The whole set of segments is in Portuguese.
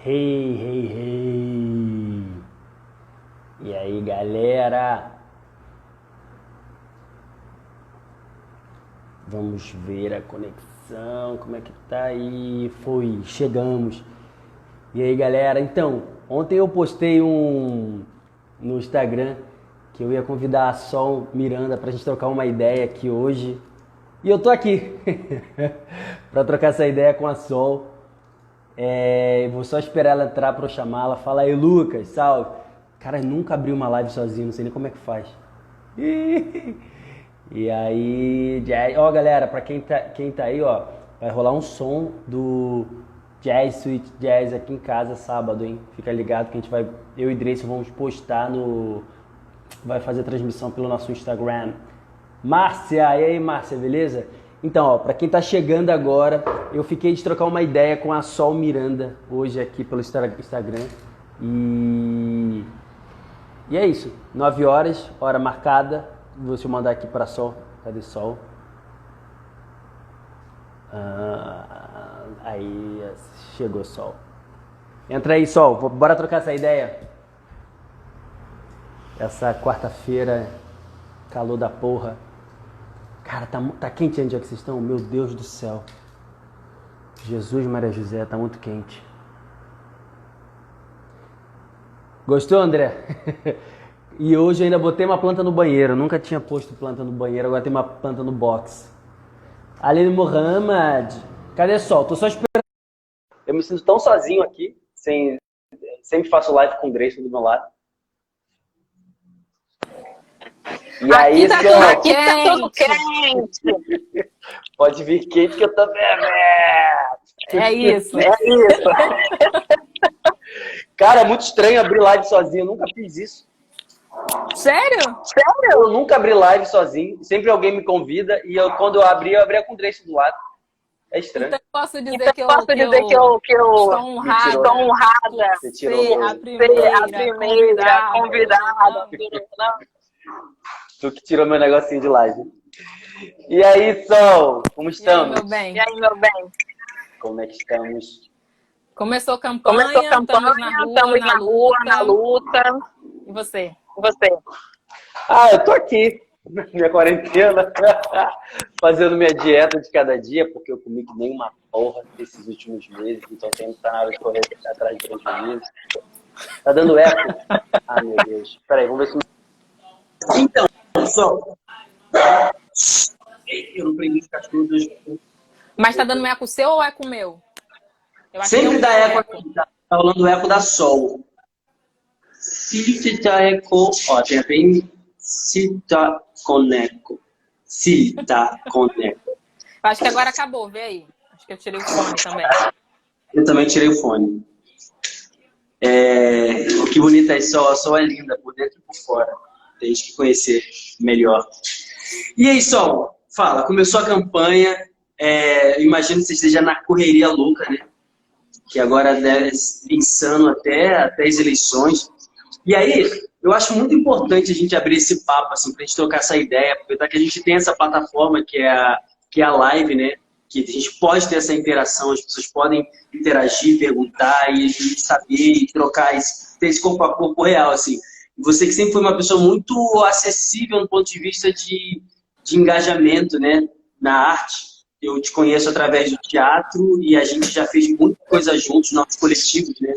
Hey, hey, hey! E aí, galera? Vamos ver a conexão, como é que tá aí? Foi, chegamos. E aí, galera? Então, ontem eu postei no Instagram que eu ia convidar a Sol Miranda pra gente trocar uma ideia aqui hoje. E eu tô aqui pra trocar essa ideia com a Sol. Vou só esperar ela entrar pra eu chamá-la. Fala aí, Lucas, salve. Cara, nunca abri uma live sozinho, não sei nem como é que faz. E aí, ó, galera, pra quem tá aí, ó, vai rolar um som do Jazz Suite Jazz aqui em casa sábado, hein? Fica ligado que a gente vai, eu e Dreyson vamos postar vai fazer transmissão pelo nosso Instagram. Márcia, e aí, Márcia, beleza? Então, ó, pra quem tá chegando agora, eu fiquei de trocar uma ideia com a Sol Miranda hoje aqui pelo Instagram. E e é isso, 9 horas, hora marcada. Vou te mandar aqui para Sol. Cadê Sol? Aí, chegou Sol. Entra aí, Sol. Bora trocar essa ideia? Essa quarta-feira, calor da porra. Cara, tá quente onde é que vocês estão? Meu Deus do céu. Jesus, Maria José, tá muito quente. Gostou, André? E hoje eu ainda botei uma planta no banheiro. Eu nunca tinha posto planta no banheiro, agora tem uma planta no box. Aline Mohamed. Cadê Sol? Tô só esperando. Eu me sinto tão sozinho aqui, sempre faço live com o Grace do meu lado. E aqui aí, tá Sol? tudo Aqui quente. tá tudo quente. Pode vir quente que eu tô bebendo. É isso. É isso. Cara, é muito estranho abrir live sozinho. Eu nunca fiz isso. Sério? Eu nunca abri live sozinho. Sempre alguém me convida. E quando eu abria com o Grace do lado. É estranho. Então posso dizer Então que posso dizer que estou estou honrada honrada por Você tirou ser a meu... primeira convidada do programa. Tu que tirou meu negocinho de live. E aí, Sol? Como E aí, estamos? meu bem? Meu bem? Como é que estamos? Começou a Começou a campanha, campanha, estamos na rua, estamos na na rua, na luta. luta. E você? E você? Ah, eu tô aqui, na minha quarentena, fazendo minha dieta de cada dia, porque eu comi que nem uma porra esses últimos meses, então tá na hora de correr atrás de prejuízo. Tá dando eco? Ah, meu Deus. Peraí, vamos ver se... Então, Sol, eu não prendi os cachorros. Mas tá dando eco seu ou eco meu? Eu acho que é Sempre o dá meu eco eco. aqui, tá rolando eco da Sol. Se tá eco, ó, tem bem se tá com eco. Se tá com eco. Eu acho que agora acabou, vê aí. Acho que eu tirei o fone também. Eu também tirei o fone. Que bonita é Sol, a Sol é linda, por dentro e por fora. Tem que conhecer melhor. E aí, Sol, fala, começou a campanha, imagino que você esteja na correria louca, né? Que agora deve ser insano até as eleições. E aí, eu acho muito importante a gente abrir esse papo, assim, pra gente trocar essa ideia, aproveitar que a gente tem essa plataforma que é a live, né? Que a gente pode ter essa interação, as pessoas podem interagir, perguntar e saber e trocar, ter esse corpo a corpo real, assim. Você que sempre foi uma pessoa muito acessível no ponto de vista de engajamento, né? Na arte. Eu te conheço através do teatro e a gente já fez muita coisa juntos, nossos coletivos, né?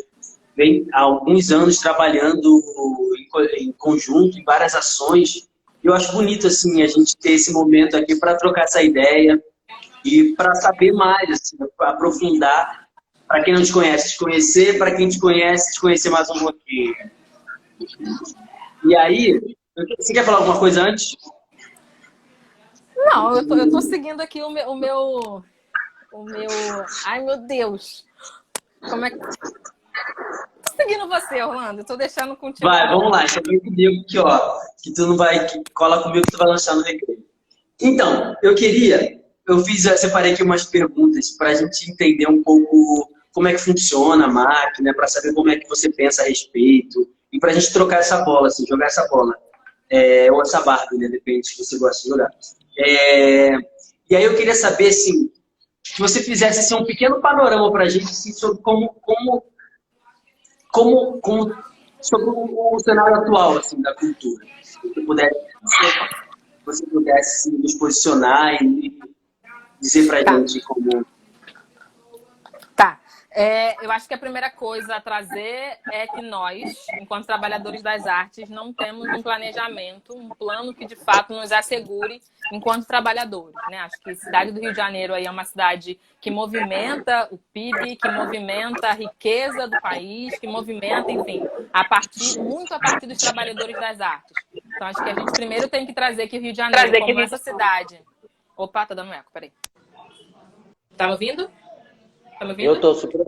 Vem há alguns anos trabalhando em conjunto, em várias ações. Eu acho bonito, assim, a gente ter esse momento aqui para trocar essa ideia e para saber mais, assim, para aprofundar. Para quem não te conhece, te conhecer. Para quem te conhecer mais um pouquinho. E aí, você quer falar alguma coisa antes? Não, eu tô seguindo aqui o meu... Ai, meu Deus. Como é que... Tô seguindo você, Orlando. Tô deixando contigo. Vai, vamos lá. Chega comigo que, ó, que tu não vai... Cola comigo que tu vai lançar no recreio. Então, eu separei aqui umas perguntas para a gente entender um pouco como é que funciona a máquina, para saber como é que você pensa a respeito, e para a gente trocar essa bola, assim, jogar essa bola. Ou essa Barbie, né? Depende se você gosta de jogar. E aí eu queria saber, assim, que você fizesse assim, um pequeno panorama para a gente assim, sobre como sobre o cenário atual assim, da cultura. Se você pudesse nos posicionar e dizer pra gente como... Tá. Eu acho que a primeira coisa a trazer é que nós, enquanto trabalhadores das artes, não temos um planejamento, um plano que de fato nos assegure enquanto trabalhadores, né? Acho que a cidade do Rio de Janeiro aí é uma cidade que movimenta o PIB, que movimenta a riqueza do país, que movimenta, enfim, muito a partir dos trabalhadores das artes. Então acho que a gente primeiro tem que trazer que o Rio de Janeiro, como essa cidade... Opa, tá dando eco, peraí. Tá me ouvindo? Tá me ouvindo? Eu tô super...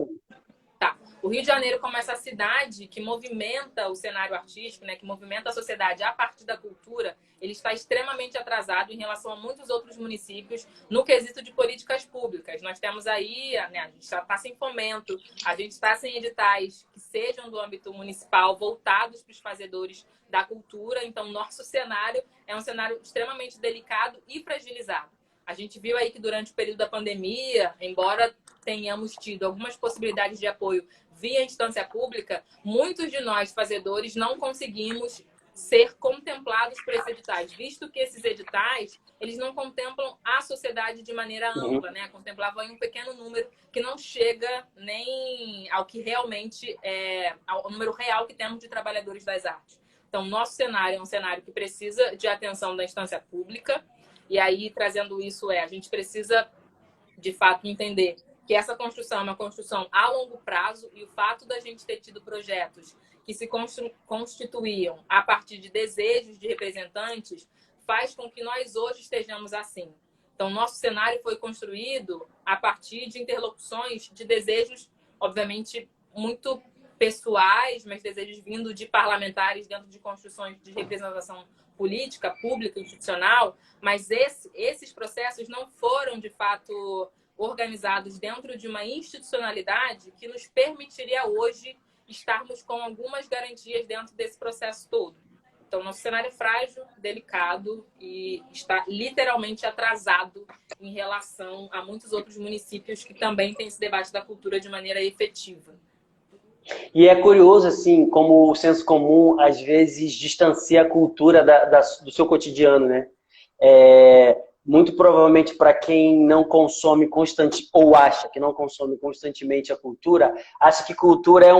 Tá. O Rio de Janeiro, como essa cidade que movimenta o cenário artístico, né, que movimenta a sociedade a partir da cultura, ele está extremamente atrasado em relação a muitos outros municípios no quesito de políticas públicas. Nós temos aí, né, a gente já está sem fomento, a gente está sem editais que sejam do âmbito municipal voltados para os fazedores da cultura. Então, nosso cenário é um cenário extremamente delicado e fragilizado. A gente viu aí que durante o período da pandemia, embora tenhamos tido algumas possibilidades de apoio via instância pública, muitos de nós, fazedores, não conseguimos ser contemplados por esses editais, visto que esses editais, eles não contemplam a sociedade de maneira ampla, né? Contemplavam um pequeno número que não chega nem ao que realmente ao número real que temos de trabalhadores das artes. Então, nosso cenário é um cenário que precisa de atenção da instância pública. E aí, trazendo isso, a gente precisa, de fato, entender que essa construção é uma construção a longo prazo, e o fato da gente ter tido projetos que se constituíam a partir de desejos de representantes faz com que nós hoje estejamos assim. Então, nosso cenário foi construído a partir de interlocuções de desejos, obviamente, muito pessoais, mas desejos vindo de parlamentares dentro de construções de representação política, pública, institucional, mas esses processos não foram, de fato, organizados dentro de uma institucionalidade que nos permitiria hoje estarmos com algumas garantias dentro desse processo todo. Então, nosso cenário é frágil, delicado e está literalmente atrasado em relação a muitos outros municípios que também têm esse debate da cultura de maneira efetiva. E é curioso, assim, como o senso comum, às vezes, distancia a cultura do seu cotidiano, né? Muito provavelmente, para quem não consome constantemente, ou acha que não consome constantemente a cultura, acha que cultura é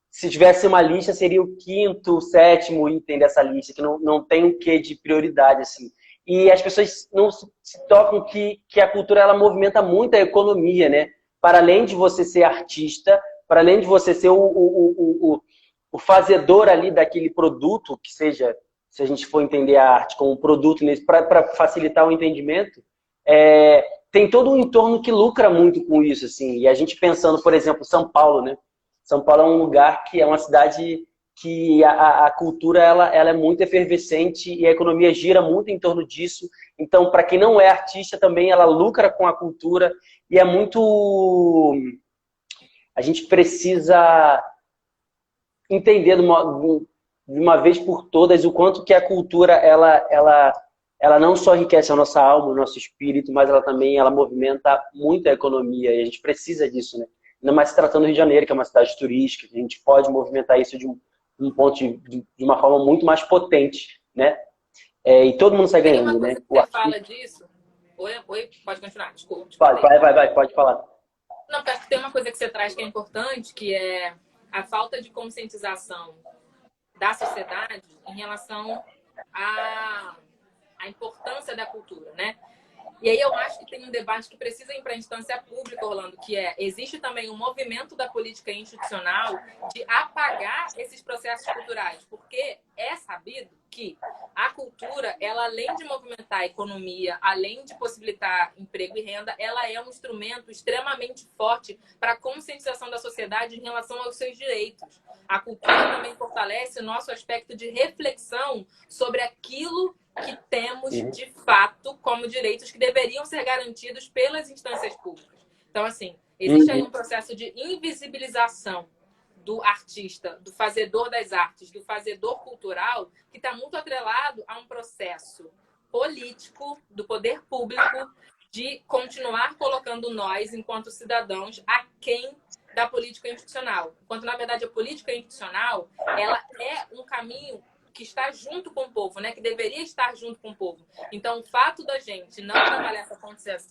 se tivesse uma lista, seria o quinto, o sétimo item dessa lista, que não tem um quê de prioridade, assim. E as pessoas não se tocam que a cultura, ela movimenta muito a economia, né? Para além de você ser artista, para além de você ser o fazedor ali daquele produto, que seja, se a gente for entender a arte como um produto, para facilitar o entendimento, tem todo um entorno que lucra muito com isso, assim. E a gente pensando, por exemplo, São Paulo, né? São Paulo é um lugar que é uma cidade que a cultura ela é muito efervescente e a economia gira muito em torno disso. Então, para quem não é artista também, ela lucra com a cultura e é muito... A gente precisa entender de uma vez por todas o quanto que a cultura ela não só enriquece a nossa alma, o nosso espírito, mas ela também movimenta muito a economia e a gente precisa disso, né? Ainda mais se tratando do Rio de Janeiro, que é uma cidade turística, a gente pode movimentar isso de um ponto de uma forma muito mais potente, né? E todo mundo sai ganhando, né? Você fala disso? Oi, pode continuar, desculpa. Vai, pode falar. Não, porque acho que tem uma coisa que você traz que é importante, que é a falta de conscientização da sociedade em relação à importância da cultura, né? E aí eu acho que tem um debate que precisa ir para a instância pública, Orlando, que existe também um movimento da política institucional de apagar esses processos culturais, porque é sabido que a cultura, ela além de movimentar a economia, além de possibilitar emprego e renda, ela é um instrumento extremamente forte para a conscientização da sociedade em relação aos seus direitos. A cultura também fortalece o nosso aspecto de reflexão sobre aquilo que temos, de fato, como direitos que deveriam ser garantidos pelas instâncias públicas. Então, assim, existe aí um processo de invisibilização do artista, do fazedor das artes, do fazedor cultural, que está muito atrelado a um processo político do poder público de continuar colocando nós, enquanto cidadãos, aquém da política institucional. Enquanto, na verdade, a política institucional, ela é um caminho que está junto com o povo, né? Que deveria estar junto com o povo. Então, o fato da gente não trabalhar essa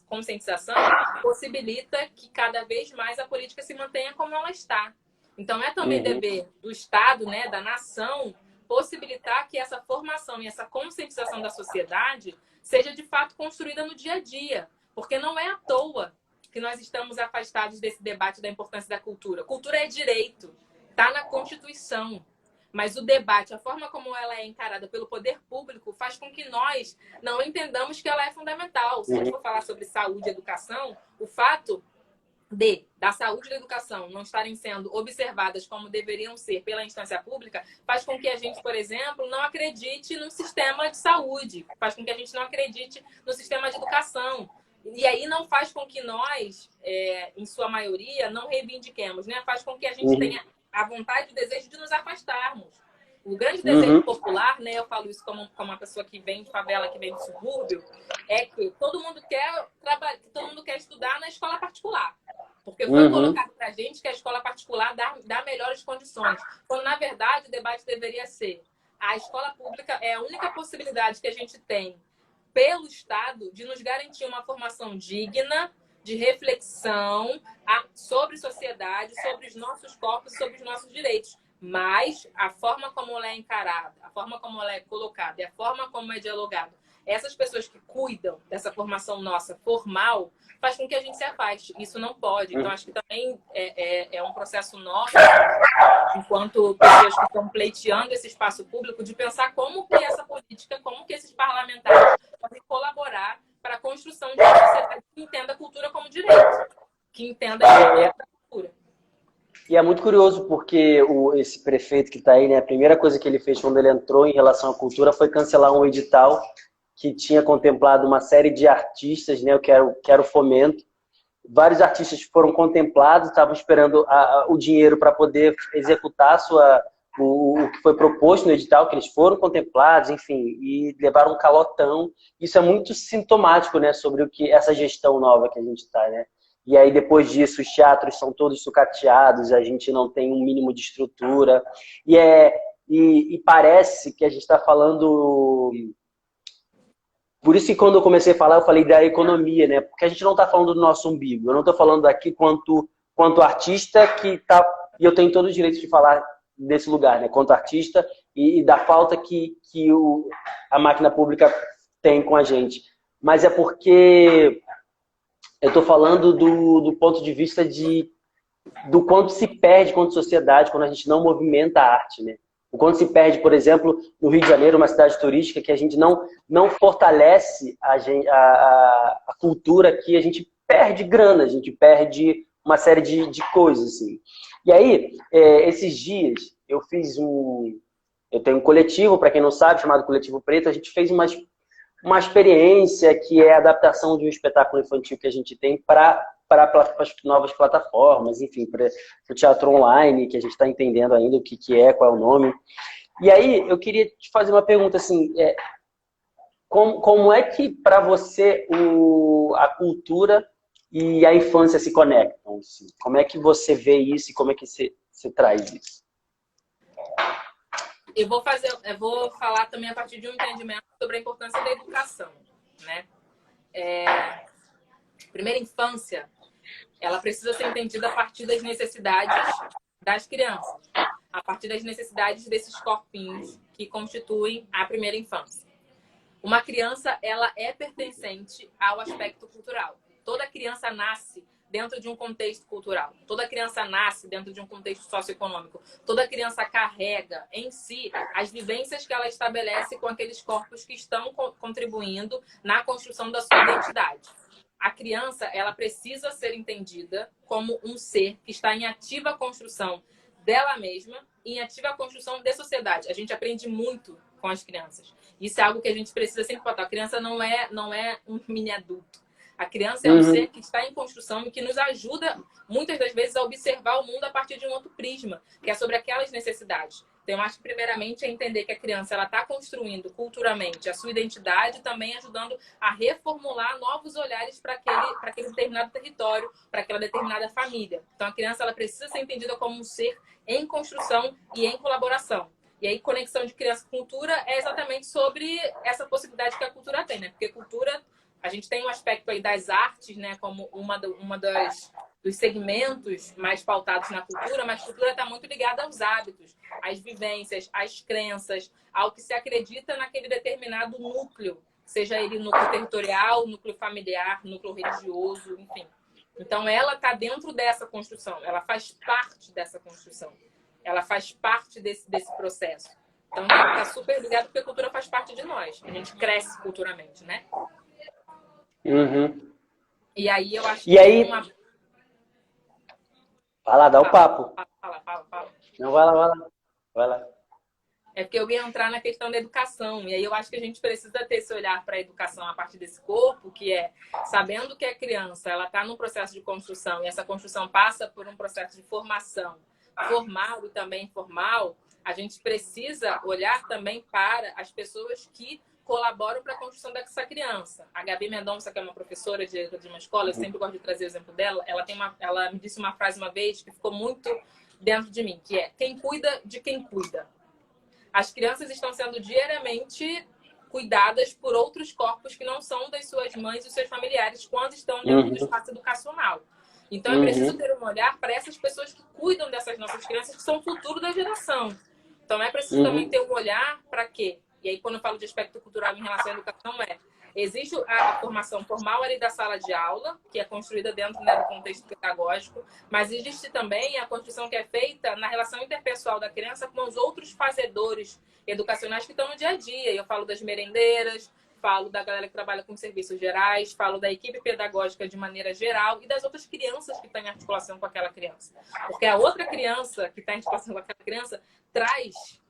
conscientização possibilita que cada vez mais a política se mantenha como ela está. Então, é também dever do Estado, né, da nação, possibilitar que essa formação e essa conscientização da sociedade seja, de fato, construída no dia a dia. Porque não é à toa que nós estamos afastados desse debate da importância da cultura. Cultura é direito, está na Constituição. Mas o debate, a forma como ela é encarada pelo poder público, faz com que nós não entendamos que ela é fundamental. Se a gente for falar sobre saúde e educação, o fato da saúde e da educação não estarem sendo observadas como deveriam ser pela instância pública, faz com que a gente, por exemplo, não acredite no sistema de saúde, faz com que a gente não acredite no sistema de educação. E aí não faz com que nós, em sua maioria, não reivindiquemos, né? Faz com que a gente tenha a vontade e o desejo de nos afastarmos. O grande desejo popular, né? Eu falo isso como uma pessoa que vem de favela, que vem do subúrbio, é que todo mundo quer trabalhar, todo mundo quer estudar na escola particular. Porque foi colocado pra gente que a escola particular dá melhores condições. Quando, na verdade, o debate deveria ser: a escola pública é a única possibilidade que a gente tem pelo Estado de nos garantir uma formação digna, de reflexão sobre sociedade, sobre os nossos corpos, sobre os nossos direitos. Mas a forma como ela é encarada, a forma como ela é colocada e a forma como é dialogado, essas pessoas que cuidam dessa formação nossa formal, faz com que a gente se afaste. Isso não pode. Então, acho que também é um processo nosso, enquanto pessoas que estão pleiteando esse espaço público, de pensar como que essa política, como que esses parlamentares podem colaborar para a construção de uma sociedade que entenda a cultura como direito, que entenda a importância da cultura. E é muito curioso porque esse prefeito que está aí, né, a primeira coisa que ele fez quando ele entrou em relação à cultura foi cancelar um edital que tinha contemplado uma série de artistas, né, eu quero fomento. Vários artistas foram contemplados, estavam esperando o dinheiro para poder executar o que foi proposto no edital, que eles foram contemplados, enfim, e levaram um calotão. Isso é muito sintomático, né, sobre essa gestão nova que a gente está, né? E aí, depois disso, os teatros são todos sucateados, a gente não tem um mínimo de estrutura. E parece que a gente está falando... Por isso que quando eu comecei a falar, eu falei da economia, né? Porque a gente não está falando do nosso umbigo. Eu não estou falando aqui quanto artista que tá... E eu tenho todo o direito de falar desse lugar, né? Quanto artista e da falta que a máquina pública tem com a gente. Mas é porque... Eu estou falando do ponto de vista do quanto se perde quanto sociedade quando a gente não movimenta a arte, né? O quanto se perde, por exemplo, no Rio de Janeiro, uma cidade turística, que a gente não fortalece a cultura aqui, a gente perde grana, a gente perde uma série de coisas, assim. E aí, esses dias, eu tenho um coletivo, para quem não sabe, chamado Coletivo Preto, a gente fez uma experiência que é a adaptação de um espetáculo infantil que a gente tem para as novas plataformas, enfim, para o teatro online, que a gente está entendendo ainda o que é, qual é o nome. E aí, eu queria te fazer uma pergunta, assim, como é que, para você, a cultura e a infância se conectam? Assim? Como é que você vê isso e como é que você traz isso? Eu vou falar também a partir de um entendimento sobre a importância da educação, né? Primeira infância, ela precisa ser entendida a partir das necessidades das crianças, a partir das necessidades desses corpinhos que constituem a primeira infância. Uma criança, ela é pertencente ao aspecto cultural. Toda criança nasce dentro de um contexto cultural. Toda criança nasce dentro de um contexto socioeconômico. Toda criança carrega em si as vivências que ela estabelece com aqueles corpos que estão contribuindo na construção da sua identidade. A criança, ela precisa ser entendida como um ser que está em ativa construção dela mesma e em ativa construção de sociedade. A gente aprende muito com as crianças. Isso é algo que a gente precisa sempre botar. A criança não é um mini adulto. A criança é um ser que está em construção e que nos ajuda, muitas das vezes, a observar o mundo a partir de um outro prisma, que é sobre aquelas necessidades. Então, eu acho que, primeiramente, é entender que a criança está construindo culturalmente a sua identidade, também ajudando a reformular novos olhares para aquele determinado território, para aquela determinada família. Então, a criança ela precisa ser entendida como um ser em construção e em colaboração. E aí, conexão de criança com cultura é exatamente sobre essa possibilidade que a cultura tem, né? Porque cultura, a gente tem um aspecto aí das artes, né? Como dos segmentos mais pautados na cultura, mas a cultura está muito ligada aos hábitos, às vivências, às crenças, ao que se acredita naquele determinado núcleo, seja ele núcleo territorial, núcleo familiar, núcleo religioso, enfim. Então, ela está dentro dessa construção, ela faz parte dessa construção. Ela faz parte desse processo. Então, tá super ligado porque a cultura faz parte de nós. A gente cresce culturalmente, né? Uhum. E aí, eu acho que... Fala, dá o papo. Fala. Não, vai lá. É porque eu ia entrar na questão da educação. E aí, eu acho que a gente precisa ter esse olhar para a educação a partir desse corpo, que é sabendo que a criança ela está num processo de construção e essa construção passa por um processo de formação formal e também informal, a gente precisa olhar também para as pessoas que colaboram para a construção dessa criança. A Gabi Mendonça, que é uma professora de uma escola, eu sempre gosto de trazer o exemplo dela, ela me disse uma frase uma vez que ficou muito dentro de mim, que é: quem cuida de quem cuida. As crianças estão sendo diariamente cuidadas por outros corpos que não são das suas mães e seus familiares quando estão dentro do espaço educacional. Então, é preciso ter um olhar para essas pessoas que cuidam dessas nossas crianças, que são o futuro da geração. Então, é preciso também ter um olhar para quê? E aí, quando eu falo de aspecto cultural em relação à educação, existe a formação formal ali da sala de aula, que é construída dentro, né, do contexto pedagógico, mas existe também a construção que é feita na relação interpessoal da criança com os outros fazedores educacionais que estão no dia a dia. Eu falo das merendeiras, falo da galera que trabalha com serviços gerais, falo da equipe pedagógica de maneira geral e das outras crianças que estão em articulação com aquela criança. Porque a outra criança que está em articulação com aquela criança traz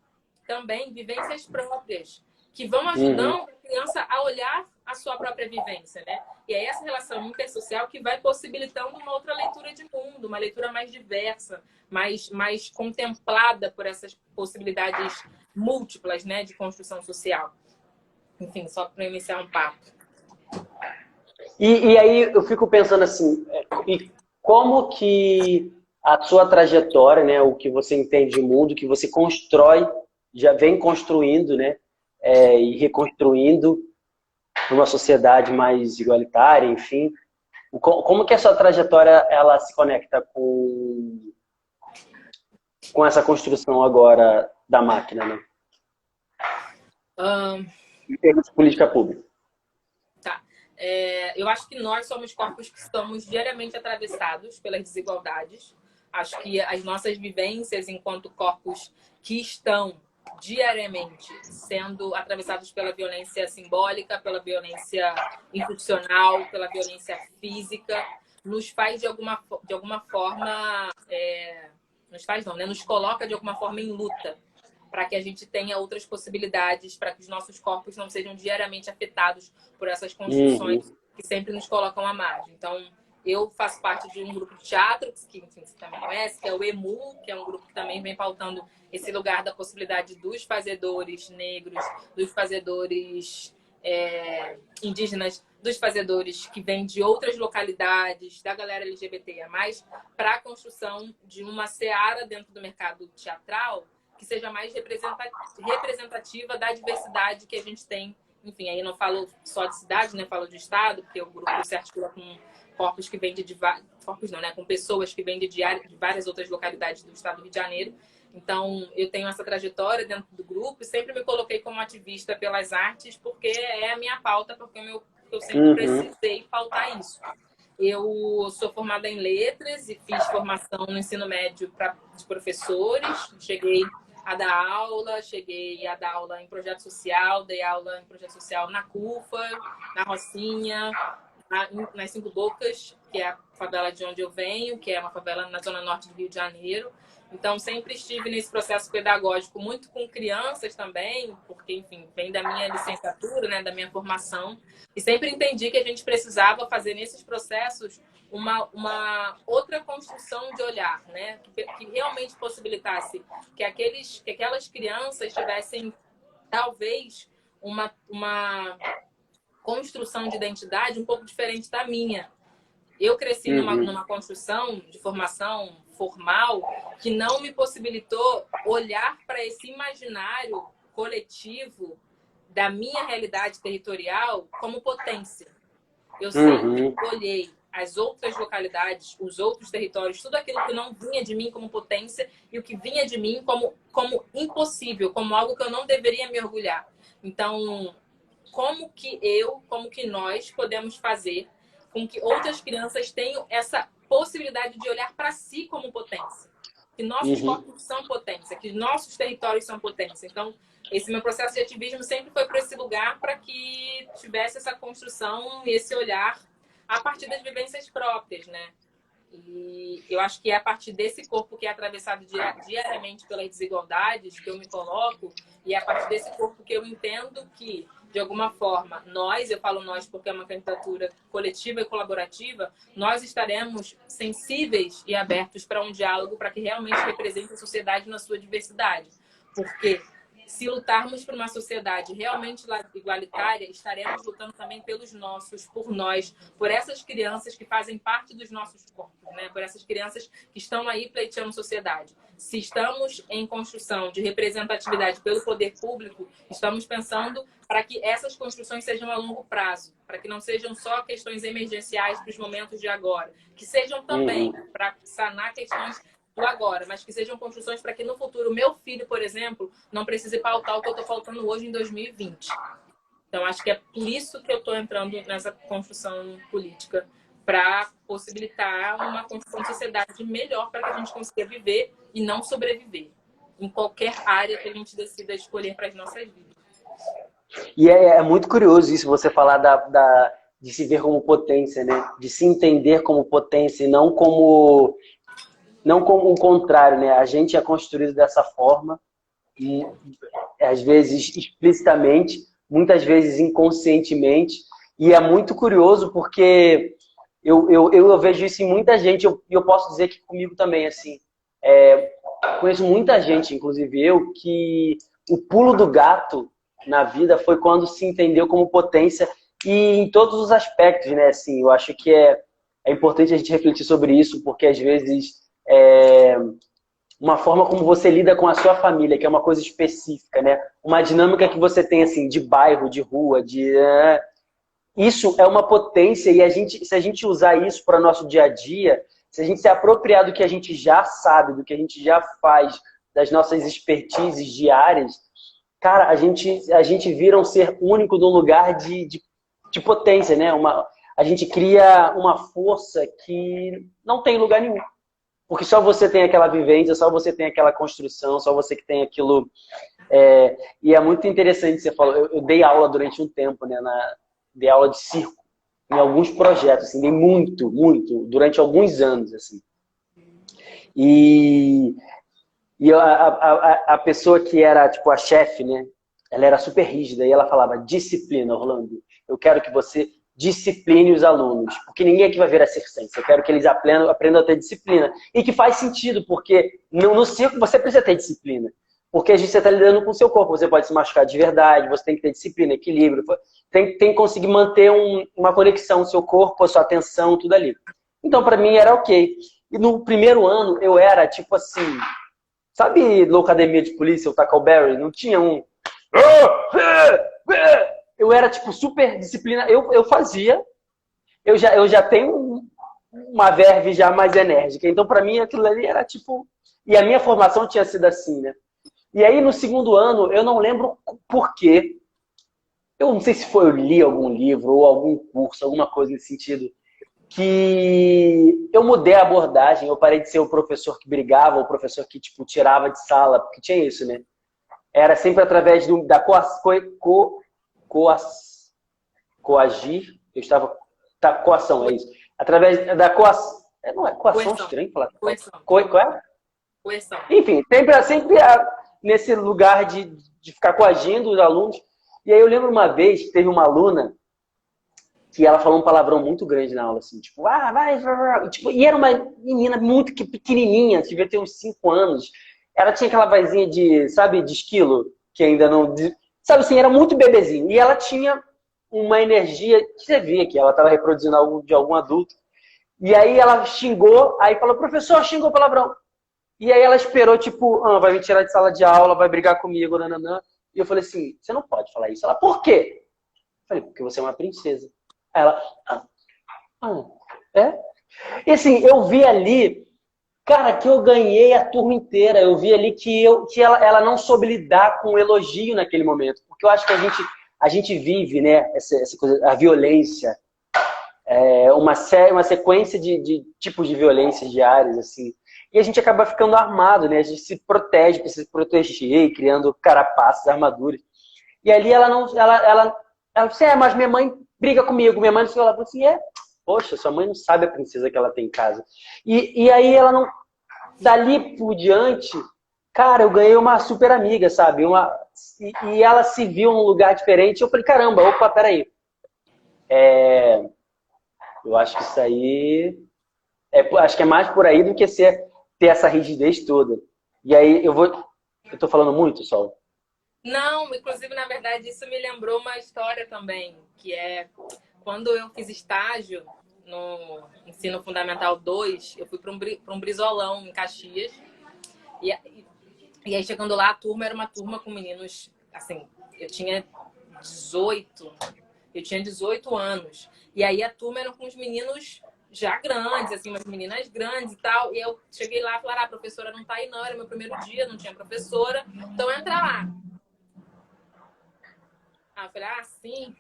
também vivências próprias, que vão ajudando a criança a olhar a sua própria vivência, né? E é essa relação intersocial que vai possibilitando uma outra leitura de mundo, uma leitura mais diversa, mais contemplada por essas possibilidades múltiplas, né, de construção social. Enfim, só para iniciar um papo. E aí eu fico pensando assim, e como que a sua trajetória, né, o que você entende de mundo, que você constrói, já vem construindo, né, e reconstruindo uma sociedade mais igualitária, enfim. Como que a sua trajetória ela se conecta com essa construção agora da máquina, né? Em termos de política pública. Tá. Eu acho que nós somos corpos que estamos diariamente atravessados pelas desigualdades. Acho que as nossas vivências enquanto corpos que estão diariamente sendo atravessados pela violência simbólica, pela violência institucional, pela violência física, nos faz de alguma forma... nos faz não, né? Nos coloca de alguma forma em luta, para que a gente tenha outras possibilidades, para que os nossos corpos não sejam diariamente afetados por essas construções que sempre nos colocam à margem. Então, eu faço parte de um grupo de teatro, que enfim, você também conhece, que é o EMU, que é um grupo que também vem pautando esse lugar da possibilidade dos fazedores negros, dos fazedores indígenas, dos fazedores que vêm de outras localidades, da galera LGBTIA+, para a construção de uma seara dentro do mercado teatral que seja mais representativa da diversidade que a gente tem. Enfim, aí não falo só de cidade, né? Falo de estado, porque o grupo se articula com corpos que vêm com pessoas que vêm de várias outras localidades do estado do Rio de Janeiro. Então, eu tenho essa trajetória dentro do grupo e sempre me coloquei como ativista pelas artes, porque é a minha pauta, porque eu sempre precisei pautar isso. Eu sou formada em letras e fiz formação no ensino médio de professores. Cheguei a dar aula, em projeto social, dei aula em projeto social na CUFA, na Rocinha, nas Cinco Bocas, que é favela de onde eu venho, que é uma favela na zona norte do Rio de Janeiro. Então, sempre estive nesse processo pedagógico muito com crianças também, porque, enfim, vem da minha licenciatura, né, da minha formação. E sempre entendi que a gente precisava fazer nesses processos uma outra construção de olhar, né, que realmente possibilitasse que aquelas crianças tivessem, talvez, uma construção de identidade um pouco diferente da minha. Eu cresci numa construção de formação formal que não me possibilitou olhar para esse imaginário coletivo da minha realidade territorial como potência. Eu sempre olhei as outras localidades, os outros territórios, tudo aquilo que não vinha de mim como potência e o que vinha de mim como impossível, como algo que eu não deveria me orgulhar. Então, como que nós podemos fazer com que outras crianças tenham essa possibilidade de olhar para si como potência? Que nossos corpos são potência, que nossos territórios são potência. Então, esse meu processo de ativismo sempre foi para esse lugar para que tivesse essa construção e esse olhar a partir das vivências próprias, né? E eu acho que é a partir desse corpo que é atravessado diariamente pelas desigualdades que eu me coloco, e é a partir desse corpo que eu entendo que, de alguma forma, eu falo nós porque é uma candidatura coletiva e colaborativa, nós estaremos sensíveis e abertos para um diálogo para que realmente represente a sociedade na sua diversidade. Porque se lutarmos por uma sociedade realmente igualitária, estaremos lutando também pelos nossos, por nós, por essas crianças que fazem parte dos nossos corpos, né? Por essas crianças que estão aí pleiteando sociedade. Se estamos em construção de representatividade pelo poder público, estamos pensando para que essas construções sejam a longo prazo, para que não sejam só questões emergenciais para os momentos de agora, que sejam também para sanar questões do agora, mas que sejam construções para que no futuro o meu filho, por exemplo, não precise pautar o que eu estou faltando hoje em 2020. Então, acho que é por isso que eu estou entrando nessa construção política, para possibilitar uma construção de sociedade melhor para que a gente consiga viver e não sobreviver em qualquer área que a gente decida escolher para as nossas vidas. E é muito curioso isso, você falar de se ver como potência, né? De se entender como potência e não como o contrário, né? A gente é construído dessa forma, e, às vezes explicitamente, muitas vezes inconscientemente, e é muito curioso porque eu vejo isso em muita gente, e eu posso dizer que comigo também, assim, conheço muita gente, inclusive eu, que o pulo do gato na vida foi quando se entendeu como potência, e em todos os aspectos, né? Assim, eu acho que é importante a gente refletir sobre isso, porque às vezes uma forma como você lida com a sua família, que é uma coisa específica, né? Uma dinâmica que você tem, assim, de bairro, de rua, isso é uma potência, e se a gente usar isso para o nosso dia a dia, se a gente se apropriar do que a gente já sabe, do que a gente já faz, das nossas expertises diárias, cara, a gente vira um ser único num lugar de potência, né? A gente cria uma força que não tem lugar nenhum. Porque só você tem aquela vivência, só você tem aquela construção, só você que tem aquilo. E é muito interessante, você falou, eu dei aula durante um tempo, né? Dei aula de circo, em alguns projetos, assim, dei muito, durante alguns anos, assim. E a pessoa que era, tipo, a chefe, né? Ela era super rígida e ela falava: disciplina, Orlando, eu quero que você discipline os alunos, porque ninguém aqui vai virar circense. Eu quero que eles aprendam a ter disciplina. E que faz sentido, porque no circo você precisa ter disciplina. Porque a gente está lidando com o seu corpo. Você pode se machucar de verdade, você tem que ter disciplina, equilíbrio. Tem que conseguir manter uma conexão, o seu corpo, a sua atenção, tudo ali. Então, para mim, era ok. E no primeiro ano, eu era, tipo assim... Sabe Loucademia de Polícia, o Tackleberry? Não tinha um... Eu era, tipo, super disciplinado. Eu fazia. Eu já tenho uma verve já mais enérgica. Então, para mim, aquilo ali era, tipo... E a minha formação tinha sido assim, né? E aí, no segundo ano, eu não lembro por quê. Eu não sei se eu li algum livro ou algum curso, alguma coisa nesse sentido, que eu mudei a abordagem. Eu parei de ser o professor que brigava, o professor que, tipo, tirava de sala, porque tinha isso, né? Era sempre através da coagir. Eu estava... coação, é isso. através da coação. Não é coação estranho falar? Coerção. Qual é? Coerção. Enfim, sempre nesse lugar de ficar coagindo os alunos. E aí eu lembro uma vez que teve uma aluna que ela falou um palavrão muito grande na aula, assim, tipo, vai. E era uma menina muito pequenininha, devia ter uns 5 anos. Ela tinha aquela vozinha de, sabe, de esquilo, que ainda não... Sabe assim, era muito bebezinho. E ela tinha uma energia, que você via que ela estava reproduzindo algo de algum adulto. E aí ela xingou, aí falou, professor, xingou palavrão. E aí ela esperou, tipo, vai me tirar de sala de aula, vai brigar comigo, nananã. E eu falei assim, você não pode falar isso. Ela, por quê? Eu falei, porque você é uma princesa. Aí ela, é? E assim, eu vi ali, cara, que eu ganhei a turma inteira. Eu vi ali que ela não soube lidar com o elogio naquele momento. Porque eu acho que a gente vive, né, essa coisa, a violência, uma sequência de tipos de violência diários, assim. E a gente acaba ficando armado, né? A gente se protege, precisa se proteger, criando carapaças, armaduras. E ali ela disse, mas minha mãe briga comigo. Minha mãe falou assim, poxa, sua mãe não sabe a princesa que ela tem em casa. E aí ela não... Dali por diante, cara, eu ganhei uma super amiga, sabe? E ela se viu num lugar diferente. Eu falei, caramba, opa, peraí. Eu acho que isso aí... acho que é mais por aí do que ter essa rigidez toda. E aí eu tô falando muito, Sol? Não, inclusive, na verdade, isso me lembrou uma história também, que é quando eu fiz estágio no Ensino Fundamental 2, eu fui para um brisolão em Caxias. E aí, chegando lá, a turma era uma turma com meninos, assim, eu tinha 18 anos. E aí a turma era com os meninos já grandes, assim, umas meninas grandes e tal. E eu cheguei lá e falei, a professora não tá aí não, era meu primeiro dia, não tinha professora, então entra lá. Eu falei, sim.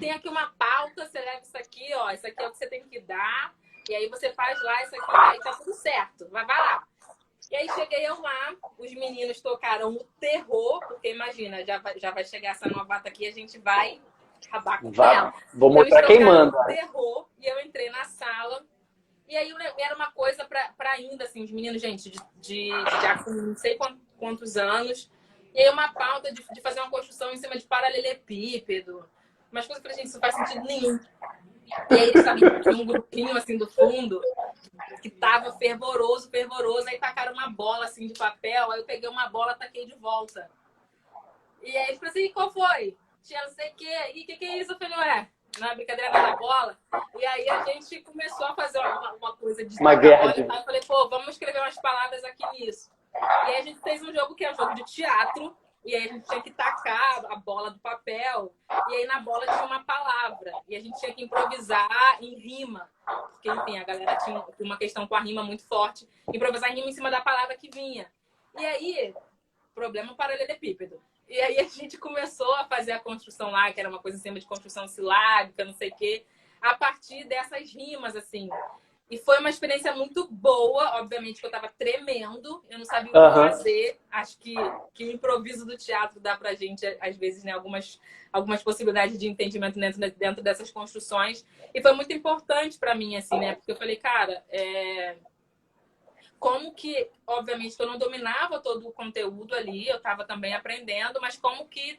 Tem aqui uma pauta, você leva isso aqui, ó, isso aqui é o que você tem que dar, e aí você faz lá isso aqui, aí tá tudo certo, vai lá. E aí cheguei eu lá, os meninos tocaram o terror, porque imagina, já vai chegar essa novata aqui, a gente vai acabar com ela. Vou mostrar quem manda. Terror, e eu entrei na sala, e aí era uma coisa pra ainda, assim, os meninos, gente, de já com não sei quantos anos, e aí uma pauta de fazer uma construção em cima de paralelepípedo, umas coisas que a gente não faz sentido nenhum. E aí eles sabiam que tinha um grupinho, assim, do fundo, que tava fervoroso, aí tacaram uma bola, assim, de papel, aí eu peguei uma bola e taquei de volta. E aí eles falaram assim, qual foi? Tinha não sei o quê. E o que é isso? Eu falei, não é brincadeira da bola. E aí a gente começou a fazer uma coisa de uma guerra. Eu falei, vamos escrever umas palavras aqui nisso. E aí a gente fez um jogo que é um jogo de teatro. E aí a gente tinha que tacar a bola do papel. E aí na bola tinha uma palavra. E a gente tinha que improvisar em rima. Porque, enfim, a galera tinha uma questão com a rima muito forte. Improvisar em rima em cima da palavra que vinha. E aí, problema paralelepípedo. E aí a gente começou a fazer a construção lá, que era uma coisa em cima de construção silábica, não sei o quê, a partir dessas rimas, assim. E foi uma experiência muito boa, obviamente que eu tava tremendo, eu não sabia o que fazer. Acho que o improviso do teatro dá pra gente, às vezes, né, algumas possibilidades de entendimento dentro dessas construções. E foi muito importante pra mim, assim, né? Porque eu falei, cara, como que, obviamente, eu não dominava todo o conteúdo ali, eu estava também aprendendo, mas como que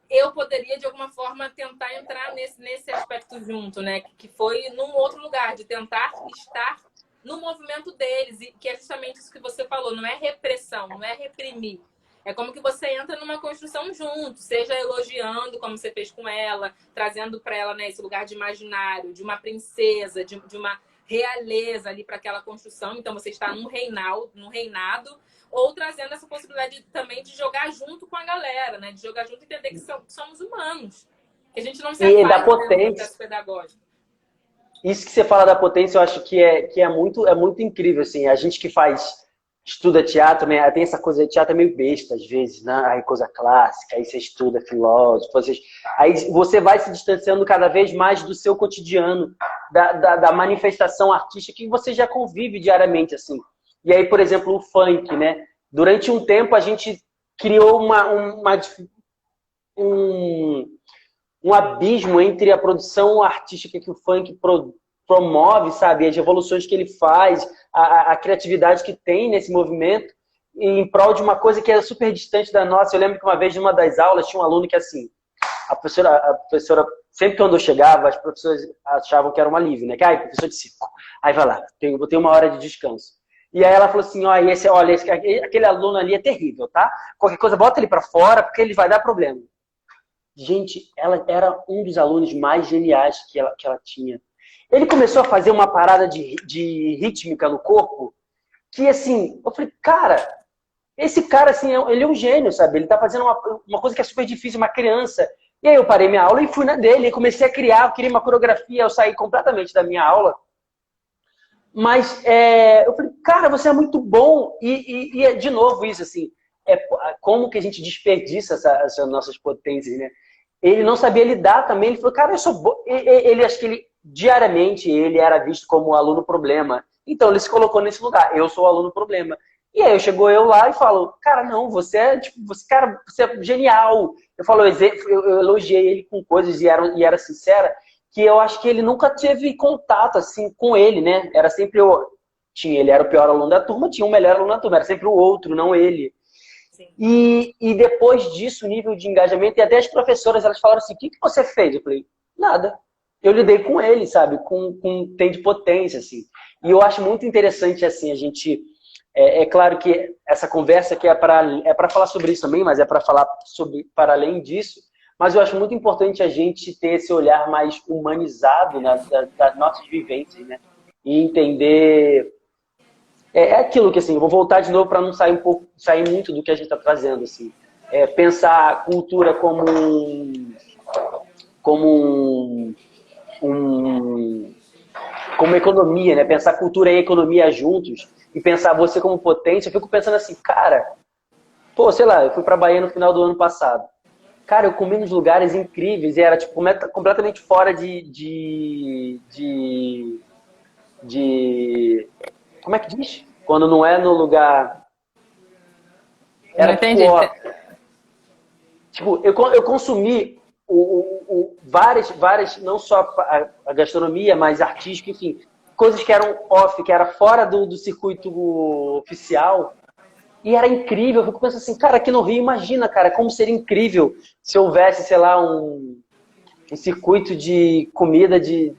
eu poderia, de alguma forma, tentar entrar nesse aspecto junto, né? Que foi num outro lugar, de tentar estar no movimento deles, e que é justamente isso que você falou, não é repressão, não é reprimir. É como que você entra numa construção junto, seja elogiando, como você fez com ela, trazendo para ela, né, esse lugar de imaginário, de uma princesa, de uma realeza ali para aquela construção. Então você está num reinado, ou trazendo essa possibilidade também de jogar junto com a galera, né? De jogar junto e entender que somos humanos. Que a gente não se afasta do processo pedagógico. Isso que você fala da potência, eu acho que é muito incrível, assim. A gente que estuda teatro, né? Tem essa coisa de teatro meio besta, às vezes, né? Aí coisa clássica, aí você estuda filósofo, aí você vai se distanciando cada vez mais do seu cotidiano, da manifestação artística que você já convive diariamente, assim. E aí, por exemplo, o funk, né? Durante um tempo a gente criou um abismo entre a produção artística que o funk promove, sabe? As revoluções que ele faz, a criatividade que tem nesse movimento em prol de uma coisa que é super distante da nossa. Eu lembro que uma vez, numa das aulas, tinha um aluno que, assim, a professora sempre quando eu chegava, as professoras achavam que era um alívio, né? Que, professor de circo. Aí vai lá, vou ter uma hora de descanso. E aí ela falou assim, olha, aquele aluno ali é terrível, tá? Qualquer coisa, bota ele pra fora, porque ele vai dar problema. Gente, ela era um dos alunos mais geniais que ela tinha. Ele começou a fazer uma parada de rítmica no corpo, que assim, eu falei, cara, esse cara, assim, ele é um gênio, sabe? Ele tá fazendo uma coisa que é super difícil, uma criança. E aí eu parei minha aula e fui na dele, e comecei a criar, eu queria uma coreografia, eu saí completamente da minha aula. Mas eu falei, cara, você é muito bom. E de novo isso, assim, como que a gente desperdiça essas nossas potências, né? Ele não sabia lidar também, ele falou, cara, eu sou bom. Ele, acho que diariamente, ele era visto como o aluno problema. Então ele se colocou nesse lugar, eu sou o aluno problema. E aí chegou eu lá e falo, cara, não, você é genial. Eu elogiei ele com coisas e era sincera, que eu acho que ele nunca teve contato assim com ele, né? Era sempre ele era o pior aluno da turma, tinha o melhor aluno da turma, era sempre o outro, não ele. E depois disso, o nível de engajamento, e até as professoras, elas falaram assim, o que você fez? Eu falei, nada. Eu lidei com ele, sabe? Com tem de potência, assim. E eu acho muito interessante, assim, a gente... É claro que essa conversa aqui é para falar sobre isso também, mas é para falar para além disso. Mas eu acho muito importante a gente ter esse olhar mais humanizado, né, das nossas vivências, né? E entender... É aquilo que, assim, eu vou voltar de novo para não sair muito do que a gente está trazendo, assim. Pensar a cultura como economia, né? Pensar cultura e economia juntos e pensar você como potência. Eu fico pensando assim, cara, sei lá, eu fui pra Bahia no final do ano passado. Cara, eu comi nos lugares incríveis e era tipo completamente fora de como é que diz? Quando não é no lugar... Era entendi. Tipo, eu consumi várias, não só a gastronomia, mas artística, enfim, coisas que eram off, que era fora do circuito oficial, e era incrível. Eu fico pensando assim, cara, aqui no Rio, imagina, cara, como seria incrível se houvesse, sei lá, um circuito de comida de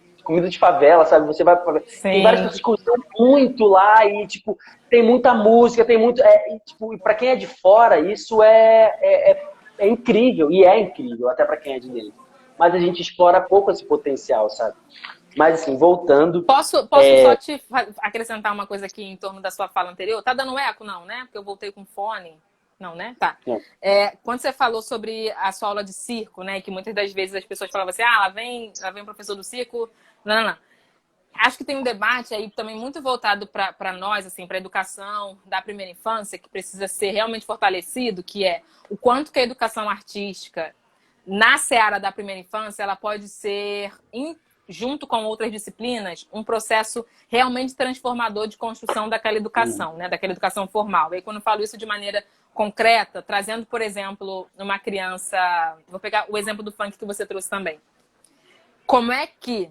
favela, sabe? Você vai pra... Tem várias pessoas que cozinham muito lá e, tipo, tem muita música, tem muito... e pra quem é de fora, isso é incrível, e é incrível, até pra quem é de dentro. Mas a gente explora pouco esse potencial, sabe? Mas, assim, voltando... Posso só te acrescentar uma coisa aqui em torno da sua fala anterior? Tá dando eco, não, né? Porque eu voltei com fone. Não, né? Tá. Quando você falou sobre a sua aula de circo, né? Que muitas das vezes as pessoas falavam assim, lá vem o professor do circo. Não. Acho que tem um debate aí também muito voltado para nós, assim, para a educação da primeira infância, que precisa ser realmente fortalecido, que é o quanto que a educação artística na seara da primeira infância, ela pode ser, junto com outras disciplinas, um processo realmente transformador de construção daquela educação, né? Daquela educação formal. E aí, quando eu falo isso de maneira concreta, trazendo, por exemplo, uma criança... Vou pegar o exemplo do funk que você trouxe também. Como é que,